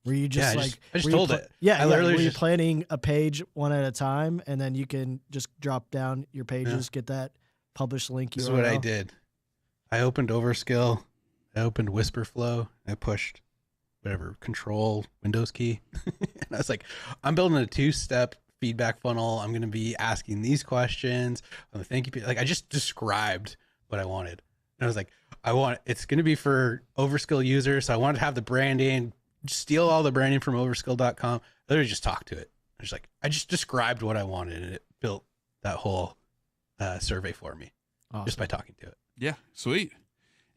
Were you just I just told it. Yeah, were you planning a page one at a time, and then you can just drop down your pages, get that publish link URL? This is what I did. I opened Overskill, I opened Whisperflow, I pushed whatever Control Windows key, and I was like, I'm building a 2-step feedback funnel. I'm going to be asking these questions. I'm thank you. Like, I just described what I wanted, and I was like, it's going to be for Overskill users, so I wanted to have the branding. Steal all the branding from overskill.com. Literally just talk to it. I just described what I wanted, and it built that whole survey for me just by talking to it. Yeah, sweet.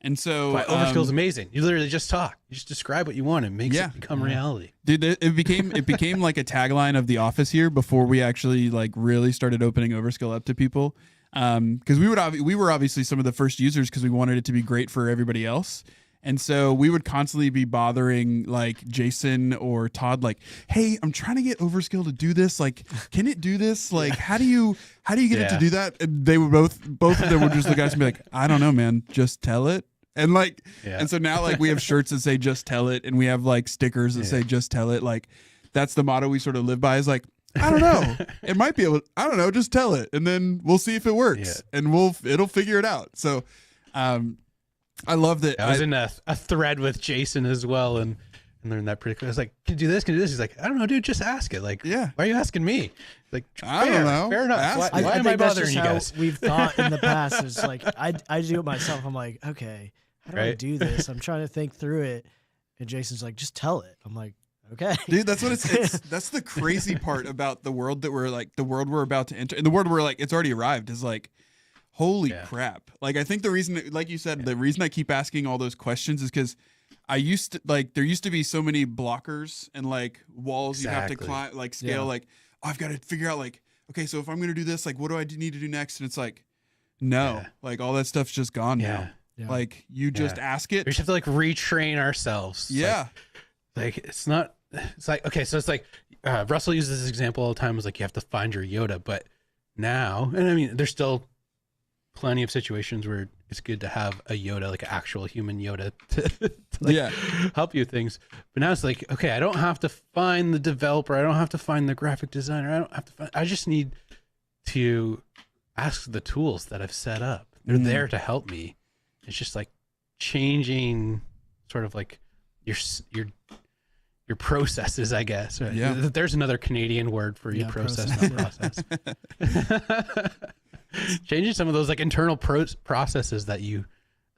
And so Overskill is amazing. You literally just talk. You just describe what you want and makes it become reality. Dude, it became like a tagline of The Office here before we actually like really started opening Overskill up to people. Because we were obviously some of the first users because we wanted it to be great for everybody else. And so we would constantly be bothering like Jason or Todd, like, hey, I'm trying to get Overskill to do this. Like, can it do this? Like, how do you get it to do that? And they would both of them would just look at us and be like, I don't know, man, just tell it. And like, and so now like we have shirts that say just tell it, and we have like stickers that say just tell it. Like, that's the motto we sort of live by, is like, I don't know. It might be able, I don't know, just tell it. And then we'll see if it works and it'll figure it out. So, I love that. I was in a thread with Jason as well, and learned that pretty quick. I was like, can you do this? Can you do this? He's like, I don't know, dude, just ask it. Like, why are you asking me? Like, I don't know. Fair enough. Why am I bothering you guys? We've thought in the past. It's like, I do it myself. I'm like, okay, how do I do this? I'm trying to think through it. And Jason's like, just tell it. I'm like, okay. Dude, that's what it's that's the crazy part about the world that the world we're about to enter, and the world we're like, it's already arrived, is like, holy crap. Like, I think the reason, like you said, the reason I keep asking all those questions is because there used to be so many blockers and like walls you have to climb, like scale, like, oh, I've got to figure out like, okay, so if I'm going to do this, like, what do I need to do next? And it's like, no, like all that stuff's just gone now. Yeah. Like, you just ask it. We just have to like retrain ourselves. Yeah. Like it's like, okay, so it's like, Russell uses this example all the time, was like, you have to find your Yoda. But now, and I mean, there's still plenty of situations where it's good to have a Yoda, like an actual human Yoda to help you with things. But now it's like, okay, I don't have to find the developer. I don't have to find the graphic designer. I just need to ask the tools that I've set up. They're there to help me. It's just like changing sort of like your processes, I guess. Yeah. There's another Canadian word for you, process, not process. Changing some of those like internal processes that you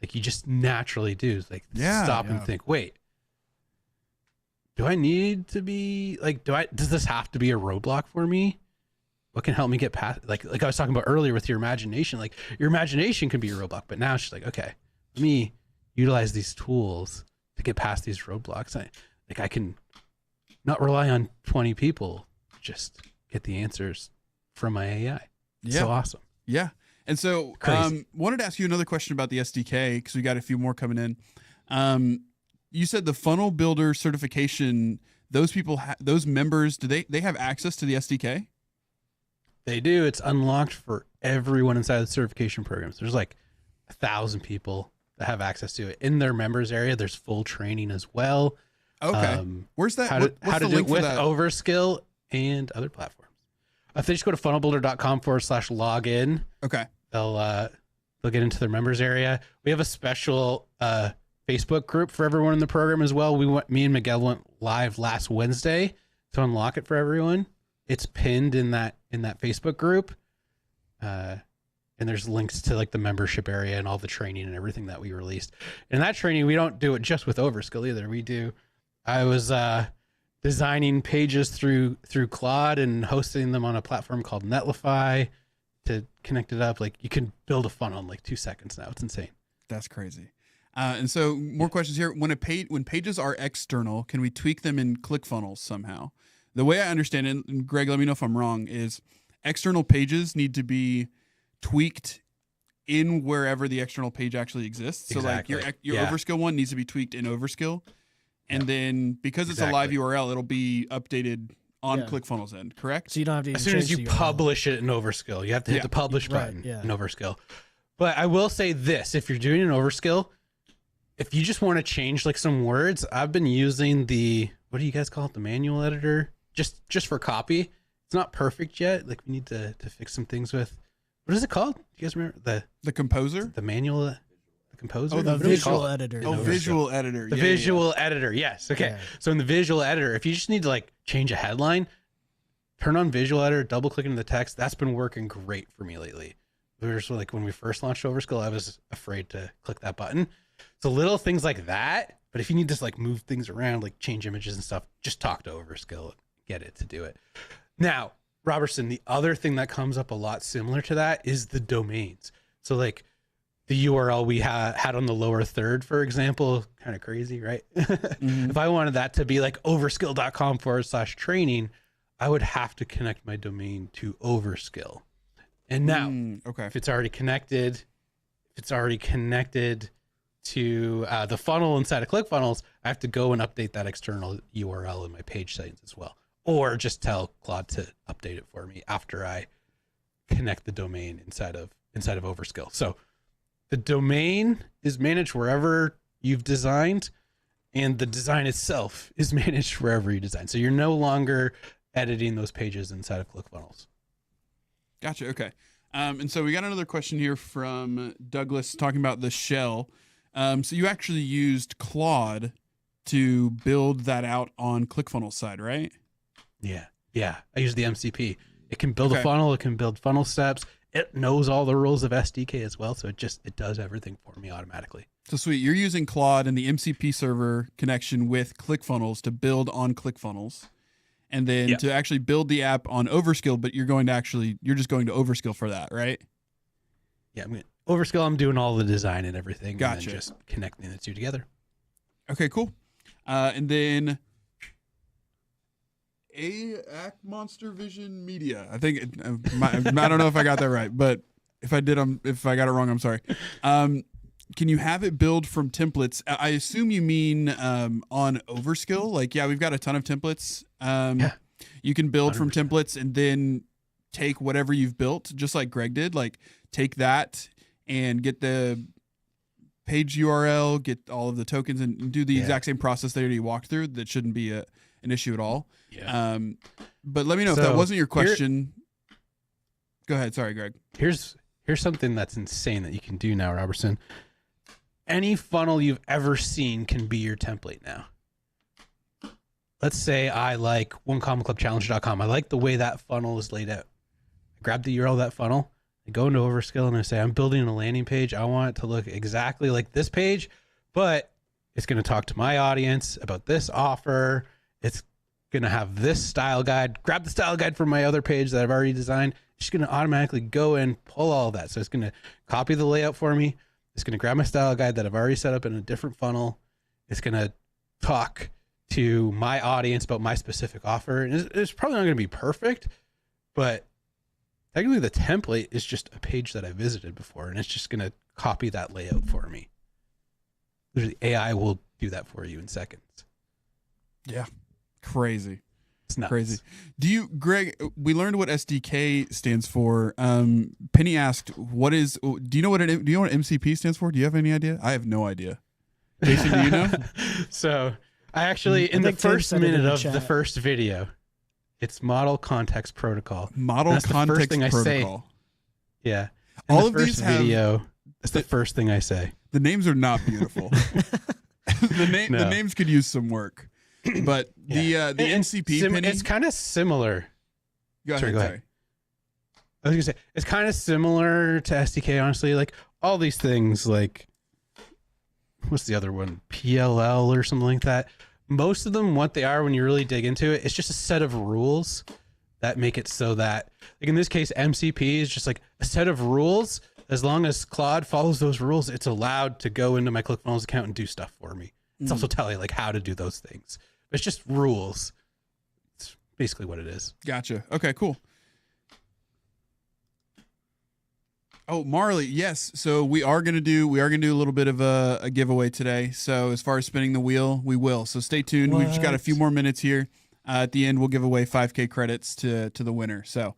just naturally do. It's like stop and think, wait, do I need to be like, does this have to be a roadblock for me? What can help me get past, like I was talking about earlier with your imagination, like your imagination can be a roadblock, but now it's just like, okay, let me utilize these tools to get past these roadblocks. I can not rely on 20 people, just get the answers from my AI. It's so awesome. Yeah. And so wanted to ask you another question about the SDK, because we got a few more coming in. You said the funnel builder certification, those people, those members, do they have access to the SDK? They do. It's unlocked for everyone inside the certification programs. There's like 1,000 people that have access to it. In their members area, there's full training as well. Okay. Where's that? How to do it with Overskill and other platforms. If they just go to funnelbuilder.com/login, okay, they'll get into their members area. We have a special Facebook group for everyone in the program as well. Me and Miguel went live last Wednesday to unlock it for everyone. It's pinned in that Facebook group, and there's links to like the membership area and all the training and everything that we released. And that training, we don't do it just with Overskill either. I was designing pages through Claude and hosting them on a platform called Netlify to connect it up. Like, you can build a funnel in like 2 seconds now. It's insane. That's crazy. And so more questions here. When pages are external, can we tweak them in ClickFunnels somehow? The way I understand it, and Greg, let me know if I'm wrong, is external pages need to be tweaked in wherever the external page actually exists. Exactly. So like your Overskill one needs to be tweaked in Overskill. And then because it's a live URL, it'll be updated on ClickFunnels end, correct? So you don't have to as soon as you publish it in Overskill, you have to hit the publish button in Overskill. But I will say this, if you're doing an Overskill, if you just want to change like some words, I've been using what do you guys call it? The manual editor, just for copy. It's not perfect yet. Like, we need to fix some things with, what is it called? Do you guys remember the composer? The manual, the composer? Oh, the visual editor. Oh, visual editor. The visual editor. Yes. Okay. Yeah. So in the visual editor, if you just need to like change a headline, turn on visual editor, double click into the text. That's been working great for me lately. There's like, when we first launched Overskill, I was afraid to click that button. So little things like that. But if you need to like move things around, like change images and stuff, just talk to Overskill and get it to do it. Now, Robertson, the other thing that comes up a lot similar to that is the domains. So like the URL we had on the lower third, for example, kind of crazy, right? If I wanted that to be like overskill.com/training, I would have to connect my domain to Overskill. And now, okay. if it's already connected to the funnel inside of ClickFunnels, I have to go and update that external URL in my page settings as well, or just tell Claude to update it for me after I connect the domain inside of Overskill. So the domain is managed wherever you've designed, and the design itself is managed wherever you design. So you're no longer editing those pages inside of ClickFunnels. Gotcha. Okay. And so we got another question here from Douglas talking about the shell. So you actually used Claude to build that out on ClickFunnels side, right? Yeah. I use the MCP. It can build Okay. a funnel. It can build funnel steps. It knows all the rules of SDK as well. So it does everything for me automatically. So sweet. You're using Claude and the MCP server connection with ClickFunnels to build on ClickFunnels. And then to actually build the app on Overskill, but you're just going to Overskill for that, right? Yeah, Overskill, I'm doing all the design and everything. Gotcha. And then just connecting the two together. Okay, cool. And then Ack Monster Vision Media. I think I don't know if I got that right, but if I got it wrong, I'm sorry. Can you have it build from templates? I assume you mean on Overskill. Like, yeah, we've got a ton of templates. You can build 100%. From templates and then take whatever you've built, just like Greg did. Like, take that and get the page URL, get all of the tokens, and do the exact same process that you walked through. That shouldn't be an issue at all. Yeah. But let me know if that wasn't your question. Go ahead. Sorry, Greg. Here's something that's insane that you can do now, Robertson. Any funnel you've ever seen can be your template now. Let's say I like onecommonclubchallenge.com. I like the way that funnel is laid out. I grab the URL of that funnel, I go into Overskill, and I say, I'm building a landing page. I want it to look exactly like this page, but it's going to talk to my audience about this offer. It's going to have this style guide. Grab the style guide from my other page that I've already designed. It's going to automatically go and pull all that. So it's going to copy the layout for me. It's going to grab my style guide that I've already set up in a different funnel. It's going to talk to my audience about my specific offer. And it's probably not going to be perfect, but technically the template is just a page that I visited before, and it's just going to copy that layout for me. The AI will do that for you in seconds. Yeah. Crazy. It's nuts. Crazy. Greg, we learned what SDK stands for. Penny asked, do you know what MCP stands for? Do you have any idea? I have no idea. Jason, do you know? So I actually, in the first minute of the first video, it's Model Context Protocol. Model Context Protocol. Yeah. All of these video, that's the first thing I say. The names are not beautiful. The names could use some work. But the MCP, Penny, it's kind of similar. Go ahead. I was gonna say it's kind of similar to SDK, honestly. Like all these things, like what's the other one? PLL or something like that. Most of them, what they are when you really dig into it, it's just a set of rules that make it so that, like in this case, MCP is just like a set of rules. As long as Claude follows those rules, it's allowed to go into my ClickFunnels account and do stuff for me. It's also telling you like how to do those things. But it's just rules. It's basically what it is. Gotcha. Okay, cool. Oh, Marley, yes. So we are gonna do a little bit of a giveaway today. So as far as spinning the wheel, we will. So stay tuned. We've just got a few more minutes here. At the end, we'll give away 5K credits to the winner. So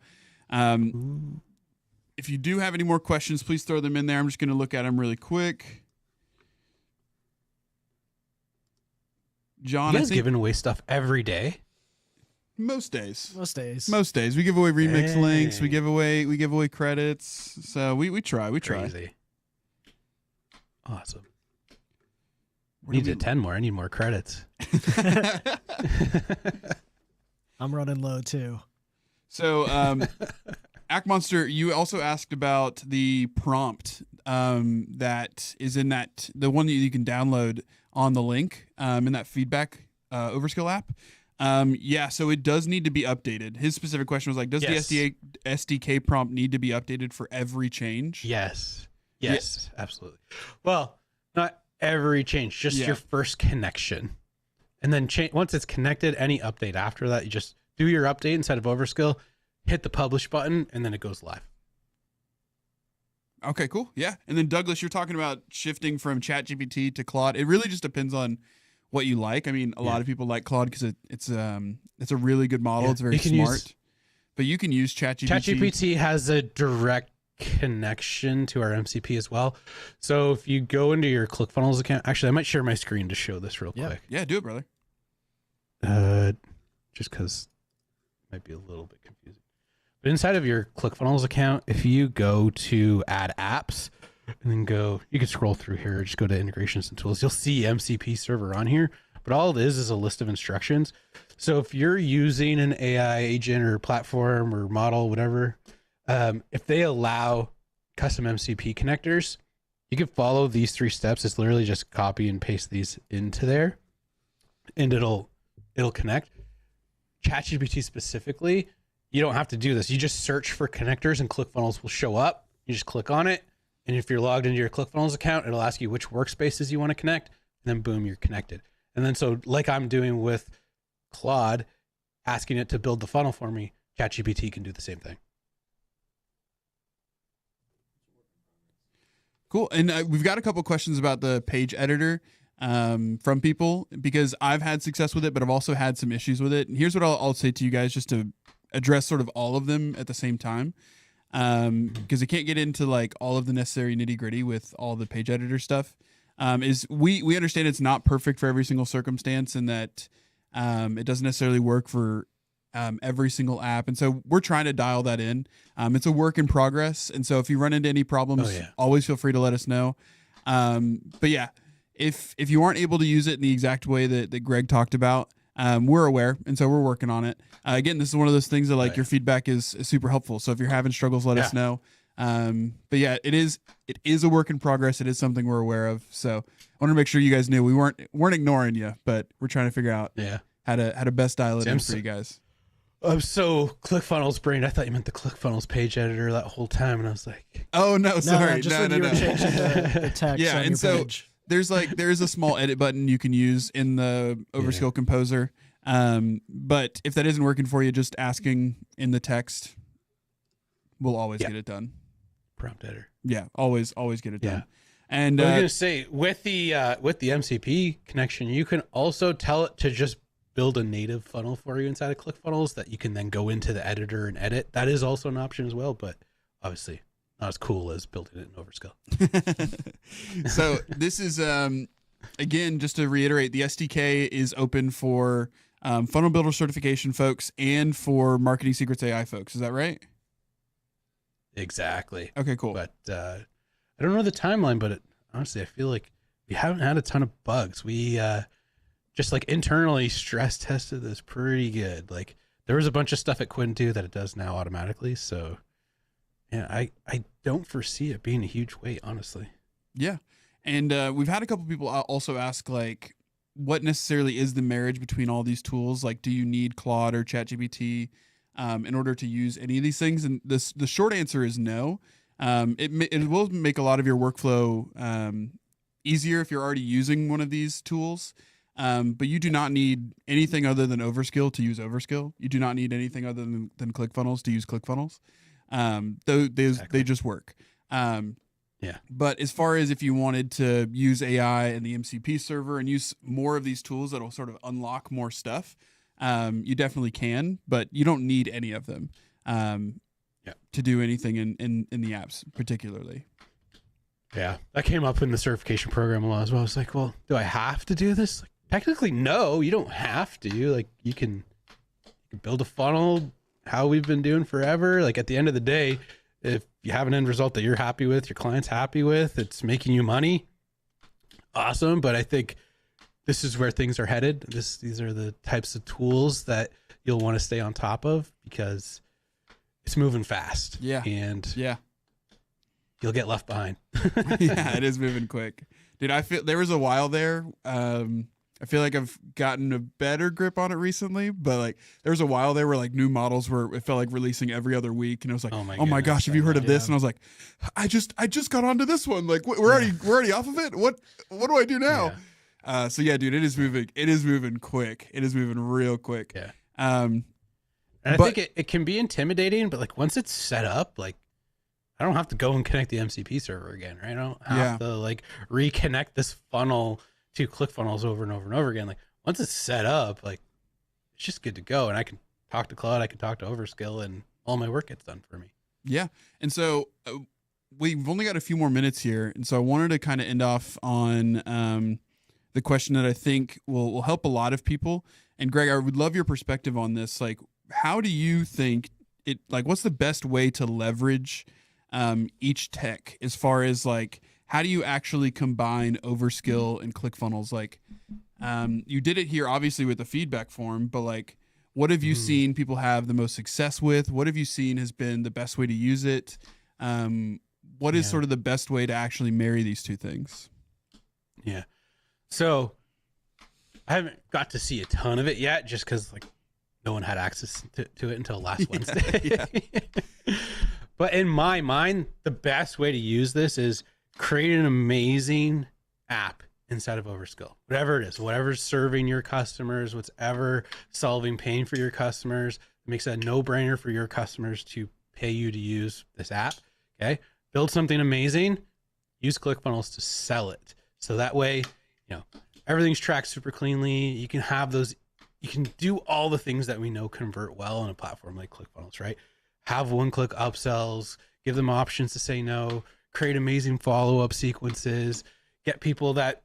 if you do have any more questions, please throw them in there. I'm just gonna look at them really quick. John, you guys giving away stuff every day? Most days. We give away remix links. We give away credits. So we try. Crazy. Awesome. We need 10 more. I need more credits. I'm running low too. So, Ackmonster, you also asked about the prompt that is in the one that you can download on the link in that feedback Overskill app. So it does need to be updated. His specific question was like, does the SDK prompt need to be updated for every change? Yes, absolutely. Well, not every change, just your first connection. And then once it's connected, any update after that, you just do your update inside of Overskill, hit the publish button, and then it goes live. Okay, cool. Yeah. And then Douglas, you're talking about shifting from ChatGPT to Claude. It really just depends on what you like. I mean, a lot of people like Claude because it's a really good model. Yeah. It's very You can smart. But you can use ChatGPT. ChatGPT has a direct connection to our MCP as well. So if you go into your ClickFunnels account, actually, I might share my screen to show this real quick. Yeah, do it, brother. Just because it might be a little bit confusing. But inside of your ClickFunnels account, if you go to add apps and then you can scroll through here, just go to integrations and tools, you'll see MCP server on here. But all it is a list of instructions. So if you're using an AI agent or platform or model, whatever, if they allow custom MCP connectors, you can follow these 3 steps. It's literally just copy and paste these into there, and it'll connect. ChatGPT specifically, you don't have to do this. You just search for connectors and ClickFunnels will show up. You just click on it, and if you're logged into your ClickFunnels account, it'll ask you which workspaces you want to connect, and then boom, you're connected. And then so like I'm doing with Claude, asking it to build the funnel for me, ChatGPT can do the same thing. Cool. And we've got a couple questions about the page editor from people, because I've had success with it, but I've also had some issues with it. And here's what I'll say to you guys, just to address sort of all of them at the same time, because I can't get into like all of the necessary nitty gritty with all the page editor stuff. Is we understand it's not perfect for every single circumstance, and that it doesn't necessarily work for every single app. And so we're trying to dial that in. It's a work in progress. And so if you run into any problems, always feel free to let us know. But yeah, if you aren't able to use it in the exact way that Greg talked about, we're aware. And so we're working on it. Again, this is one of those things that like your feedback is super helpful. So if you're having struggles, let us know. But yeah, it is a work in progress. It is something we're aware of. So I want to make sure you guys knew we weren't ignoring you, but we're trying to figure out how to best dial it in for you guys. I'm so ClickFunnels brained. I thought you meant the ClickFunnels page editor that whole time, and I was like, "Oh no, sorry, just when you were changing the text yeah, on and your so page. there is a small edit button you can use in the Overskill Composer. But if that isn't working for you, just asking in the text, we'll always get it done. Prompt editor. Yeah, always get it done. And I was gonna say with the MCP connection, you can also tell it to just build a native funnel for you inside of ClickFunnels that you can then go into the editor and edit. That is also an option as well, but obviously not as cool as building it in Overskill. So this is again, just to reiterate, the SDK is open for funnel builder certification folks and for marketing secrets AI folks. Is that right? Exactly. Okay, cool. But I don't know the timeline, but honestly, I feel like we haven't had a ton of bugs. We just like internally stress tested this pretty good. Like there was a bunch of stuff it couldn't do that it does now automatically. So yeah, I don't foresee it being a huge weight, honestly. Yeah. And we've had a couple people also ask, like, what necessarily is the marriage between all these tools? Like, do you need Claude or ChatGPT in order to use any of these things? And the short answer is no. It will make a lot of your workflow easier if you're already using one of these tools. But you do not need anything other than Overskill to use Overskill. You do not need anything other than ClickFunnels to use ClickFunnels. They just work. Yeah. But as far as if you wanted to use AI and the MCP server and use more of these tools that'll sort of unlock more stuff, you definitely can, but you don't need any of them to do anything in the apps particularly. Yeah, that came up in the certification program a lot as well. I was like, well, do I have to do this? Like, technically, no, you don't have to. Like, you can build a funnel how we've been doing forever. Like, at the end of the day, if you have an end result that you're happy with, your client's happy with, it's making you money, awesome. But I think this is where things are headed. These are the types of tools that you'll want to stay on top of because it's moving fast. Yeah. And yeah, you'll get left behind. Yeah, it is moving quick. Dude, I feel there was a while there. I feel like I've gotten a better grip on it recently, but like there was a while there where like new models it felt like releasing every other week, and it was like, oh my gosh, have you heard of this? And I was like, I just got onto this one. Like we're already off of it. What do I do now? Yeah. So yeah, dude, it is moving. It is moving quick. It is moving real quick. Yeah. And I think it can be intimidating, but like once it's set up, like I don't have to go and connect the MCP server again, right? I don't have to like reconnect this funnel to ClickFunnels over and over and over again. Like once it's set up, like it's just good to go. And I can talk to Claude, I can talk to Overskill, and all my work gets done for me. Yeah. And so we've only got a few more minutes here. And so I wanted to kind of end off on the question that I think will help a lot of people. And Greg, I would love your perspective on this. Like, how do you think what's the best way to leverage each tech as far as like, how do you actually combine Overskill and ClickFunnels? Like, you did it here obviously with the feedback form, but like, what have you seen people have the most success with? What have you seen has been the best way to use it? What is sort of the best way to actually marry these two things? Yeah. So I haven't got to see a ton of it yet, just because like no one had access to it until last Wednesday. But in my mind, the best way to use this is create an amazing app inside of Overskill. Whatever it is, whatever's serving your customers, whatever solving pain for your customers, it makes it a no-brainer for your customers to pay you to use this app. Okay. Build something amazing, use ClickFunnels to sell it. So that way, everything's tracked super cleanly. You can have those, you can do all the things that we know convert well on a platform like ClickFunnels, right? Have one-click upsells, give them options to say no, create amazing follow-up sequences, get people that,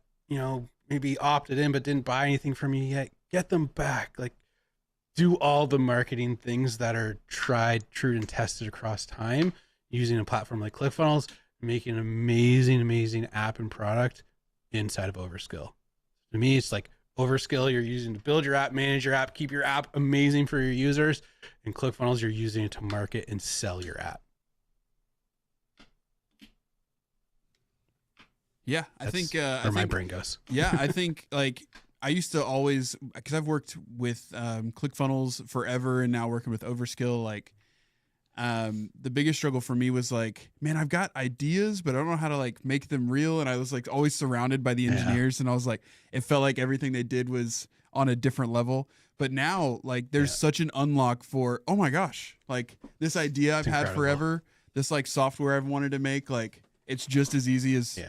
maybe opted in but didn't buy anything from you yet, get them back. Like, do all the marketing things that are tried, true, and tested across time using a platform like ClickFunnels, making an amazing, amazing app and product inside of Overskill. To me, it's like Overskill you're using to build your app, manage your app, keep your app amazing for your users, and ClickFunnels you're using it to market and sell your app. Yeah, I think where my brain goes. Yeah, I think like I used to always, because I've worked with ClickFunnels forever and now working with Overskill, like the biggest struggle for me was like, man, I've got ideas, but I don't know how to like make them real. And I was like always surrounded by the engineers, and I was like, it felt like everything they did was on a different level. But now like there's such an unlock for, oh my gosh, like this idea I've had forever, this like software I've wanted to make, like it's just as easy as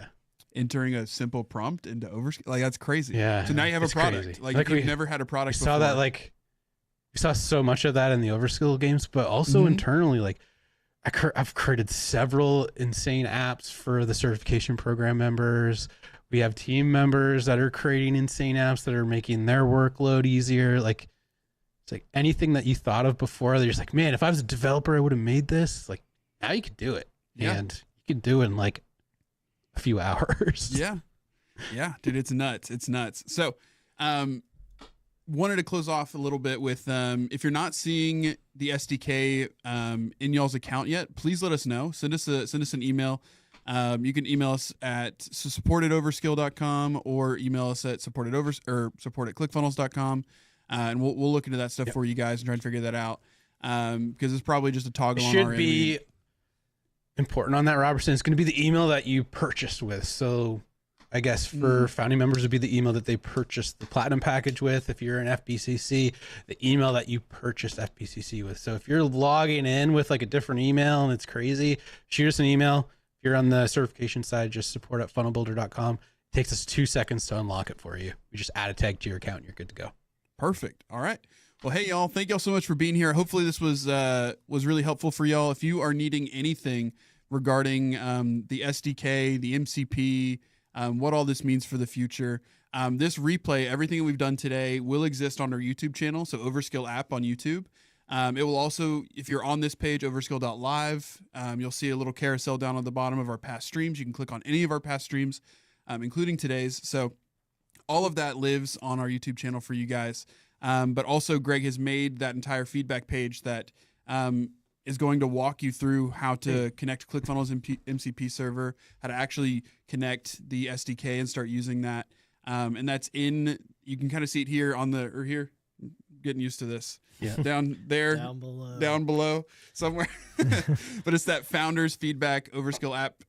entering a simple prompt into Overskill. Like that's crazy. Yeah. So now you have a product. Crazy. Like you've never had a product before. Saw that like we saw so much of that in the Overskill games, but also internally, like I've created several insane apps for the certification program members. We have team members that are creating insane apps that are making their workload easier. Like it's like anything that you thought of before, they're just like, man, if I was a developer, I would have made this. Like now you can do it. Yeah. And you can do it in like a few hours. Yeah. Yeah, dude, it's nuts. It's nuts. So, wanted to close off a little bit with if you're not seeing the SDK in y'all's account yet, please let us know. Send us an email. You can email us at support@overskill.com or email us at support@clickfunnels.com, and we'll look into that stuff for you guys and try and figure that out, because it's probably just a toggle on our end. Should be important on that, Robertson. It's going to be the email that you purchased with. So I guess for founding members would be the email that they purchased the platinum package with. If you're an FBCC, the email that you purchased FBCC with. So if you're logging in with like a different email and it's crazy, shoot us an email. If you're on the certification side, just support@funnelbuilder.com. It takes us 2 seconds to unlock it for you. We just add a tag to your account and you're good to go. Perfect. All right. Well, hey y'all, thank y'all so much for being here. Hopefully this was really helpful for y'all. If you are needing anything regarding the SDK, the MCP, what all this means for the future, this replay, everything that we've done today will exist on our YouTube channel. So Overskill app on YouTube. It will also, if you're on this page, overskill.live, you'll see a little carousel down on the bottom of our past streams. You can click on any of our past streams, including today's. So all of that lives on our YouTube channel for you guys. But also Greg has made that entire feedback page that is going to walk you through how to connect ClickFunnels MCP server, how to actually connect the SDK and start using that. And that's you can kind of see it here here. Getting used to this. Yeah. Down there, down below somewhere. But it's that founders feedback Overskill app.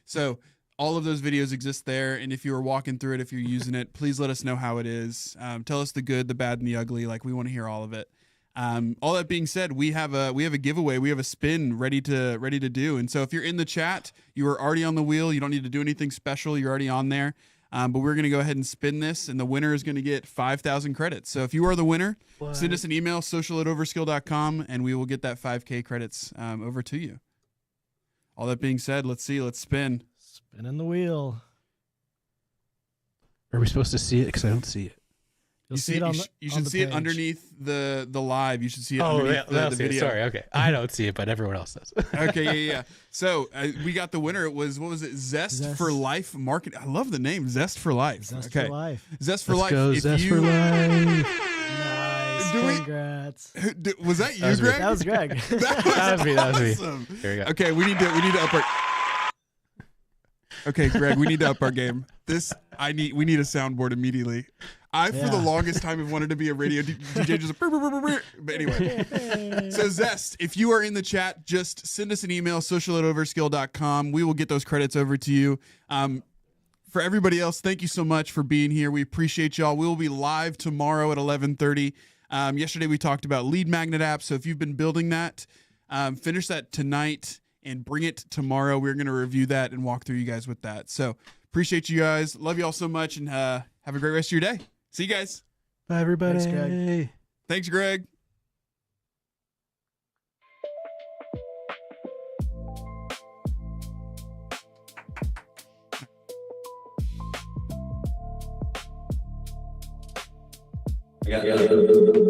So all of those videos exist there. And if you are walking through it, if you're using it, please let us know how it is. Tell us the good, the bad, and the ugly. Like we want to hear all of it. All that being said, we have a giveaway. We have a spin ready to do. And so if you're in the chat, you are already on the wheel. You don't need to do anything special. You're already on there. But we're going to go ahead and spin this, and the winner is going to get 5,000 credits. So if you are the winner, send us an email, social@overskill.com, and we will get that 5K credits over to you. All that being said, let's spin. Spinning the wheel. Are we supposed to see it? Because I don't see it. You'll see it on the You should see it page. underneath the live. You should see it Oh, underneath yeah, the video. Sorry, okay. I don't see it, but everyone else does. Okay, yeah. So we got the winner. It was, what was it? Zest for Life Market. I love the name, Zest for Life. Zest okay. for life. Zest for Let's Life. go, If Zest you, for life. Nice. Do we- Congrats. Was that you, That was me. Greg? That was Greg. That was me. awesome. Here we go. Okay, we need to up our. Okay, Greg, we need to up our game. We need a soundboard immediately. For the longest time, have wanted to be a radio DJ. Just but anyway. So Zest, if you are in the chat, just send us an email, social@overskill.com. We will get those credits over to you. For everybody else, thank you so much for being here. We appreciate y'all. We will be live tomorrow at 11:30. Yesterday we talked about lead magnet apps. So if you've been building that, finish that tonight and bring it tomorrow. We're going to review that and walk through you guys with that. So appreciate you guys. Love you all so much, and have a great rest of your day. See you guys. Bye, everybody. Thanks, Greg. Thanks, Greg. Yeah.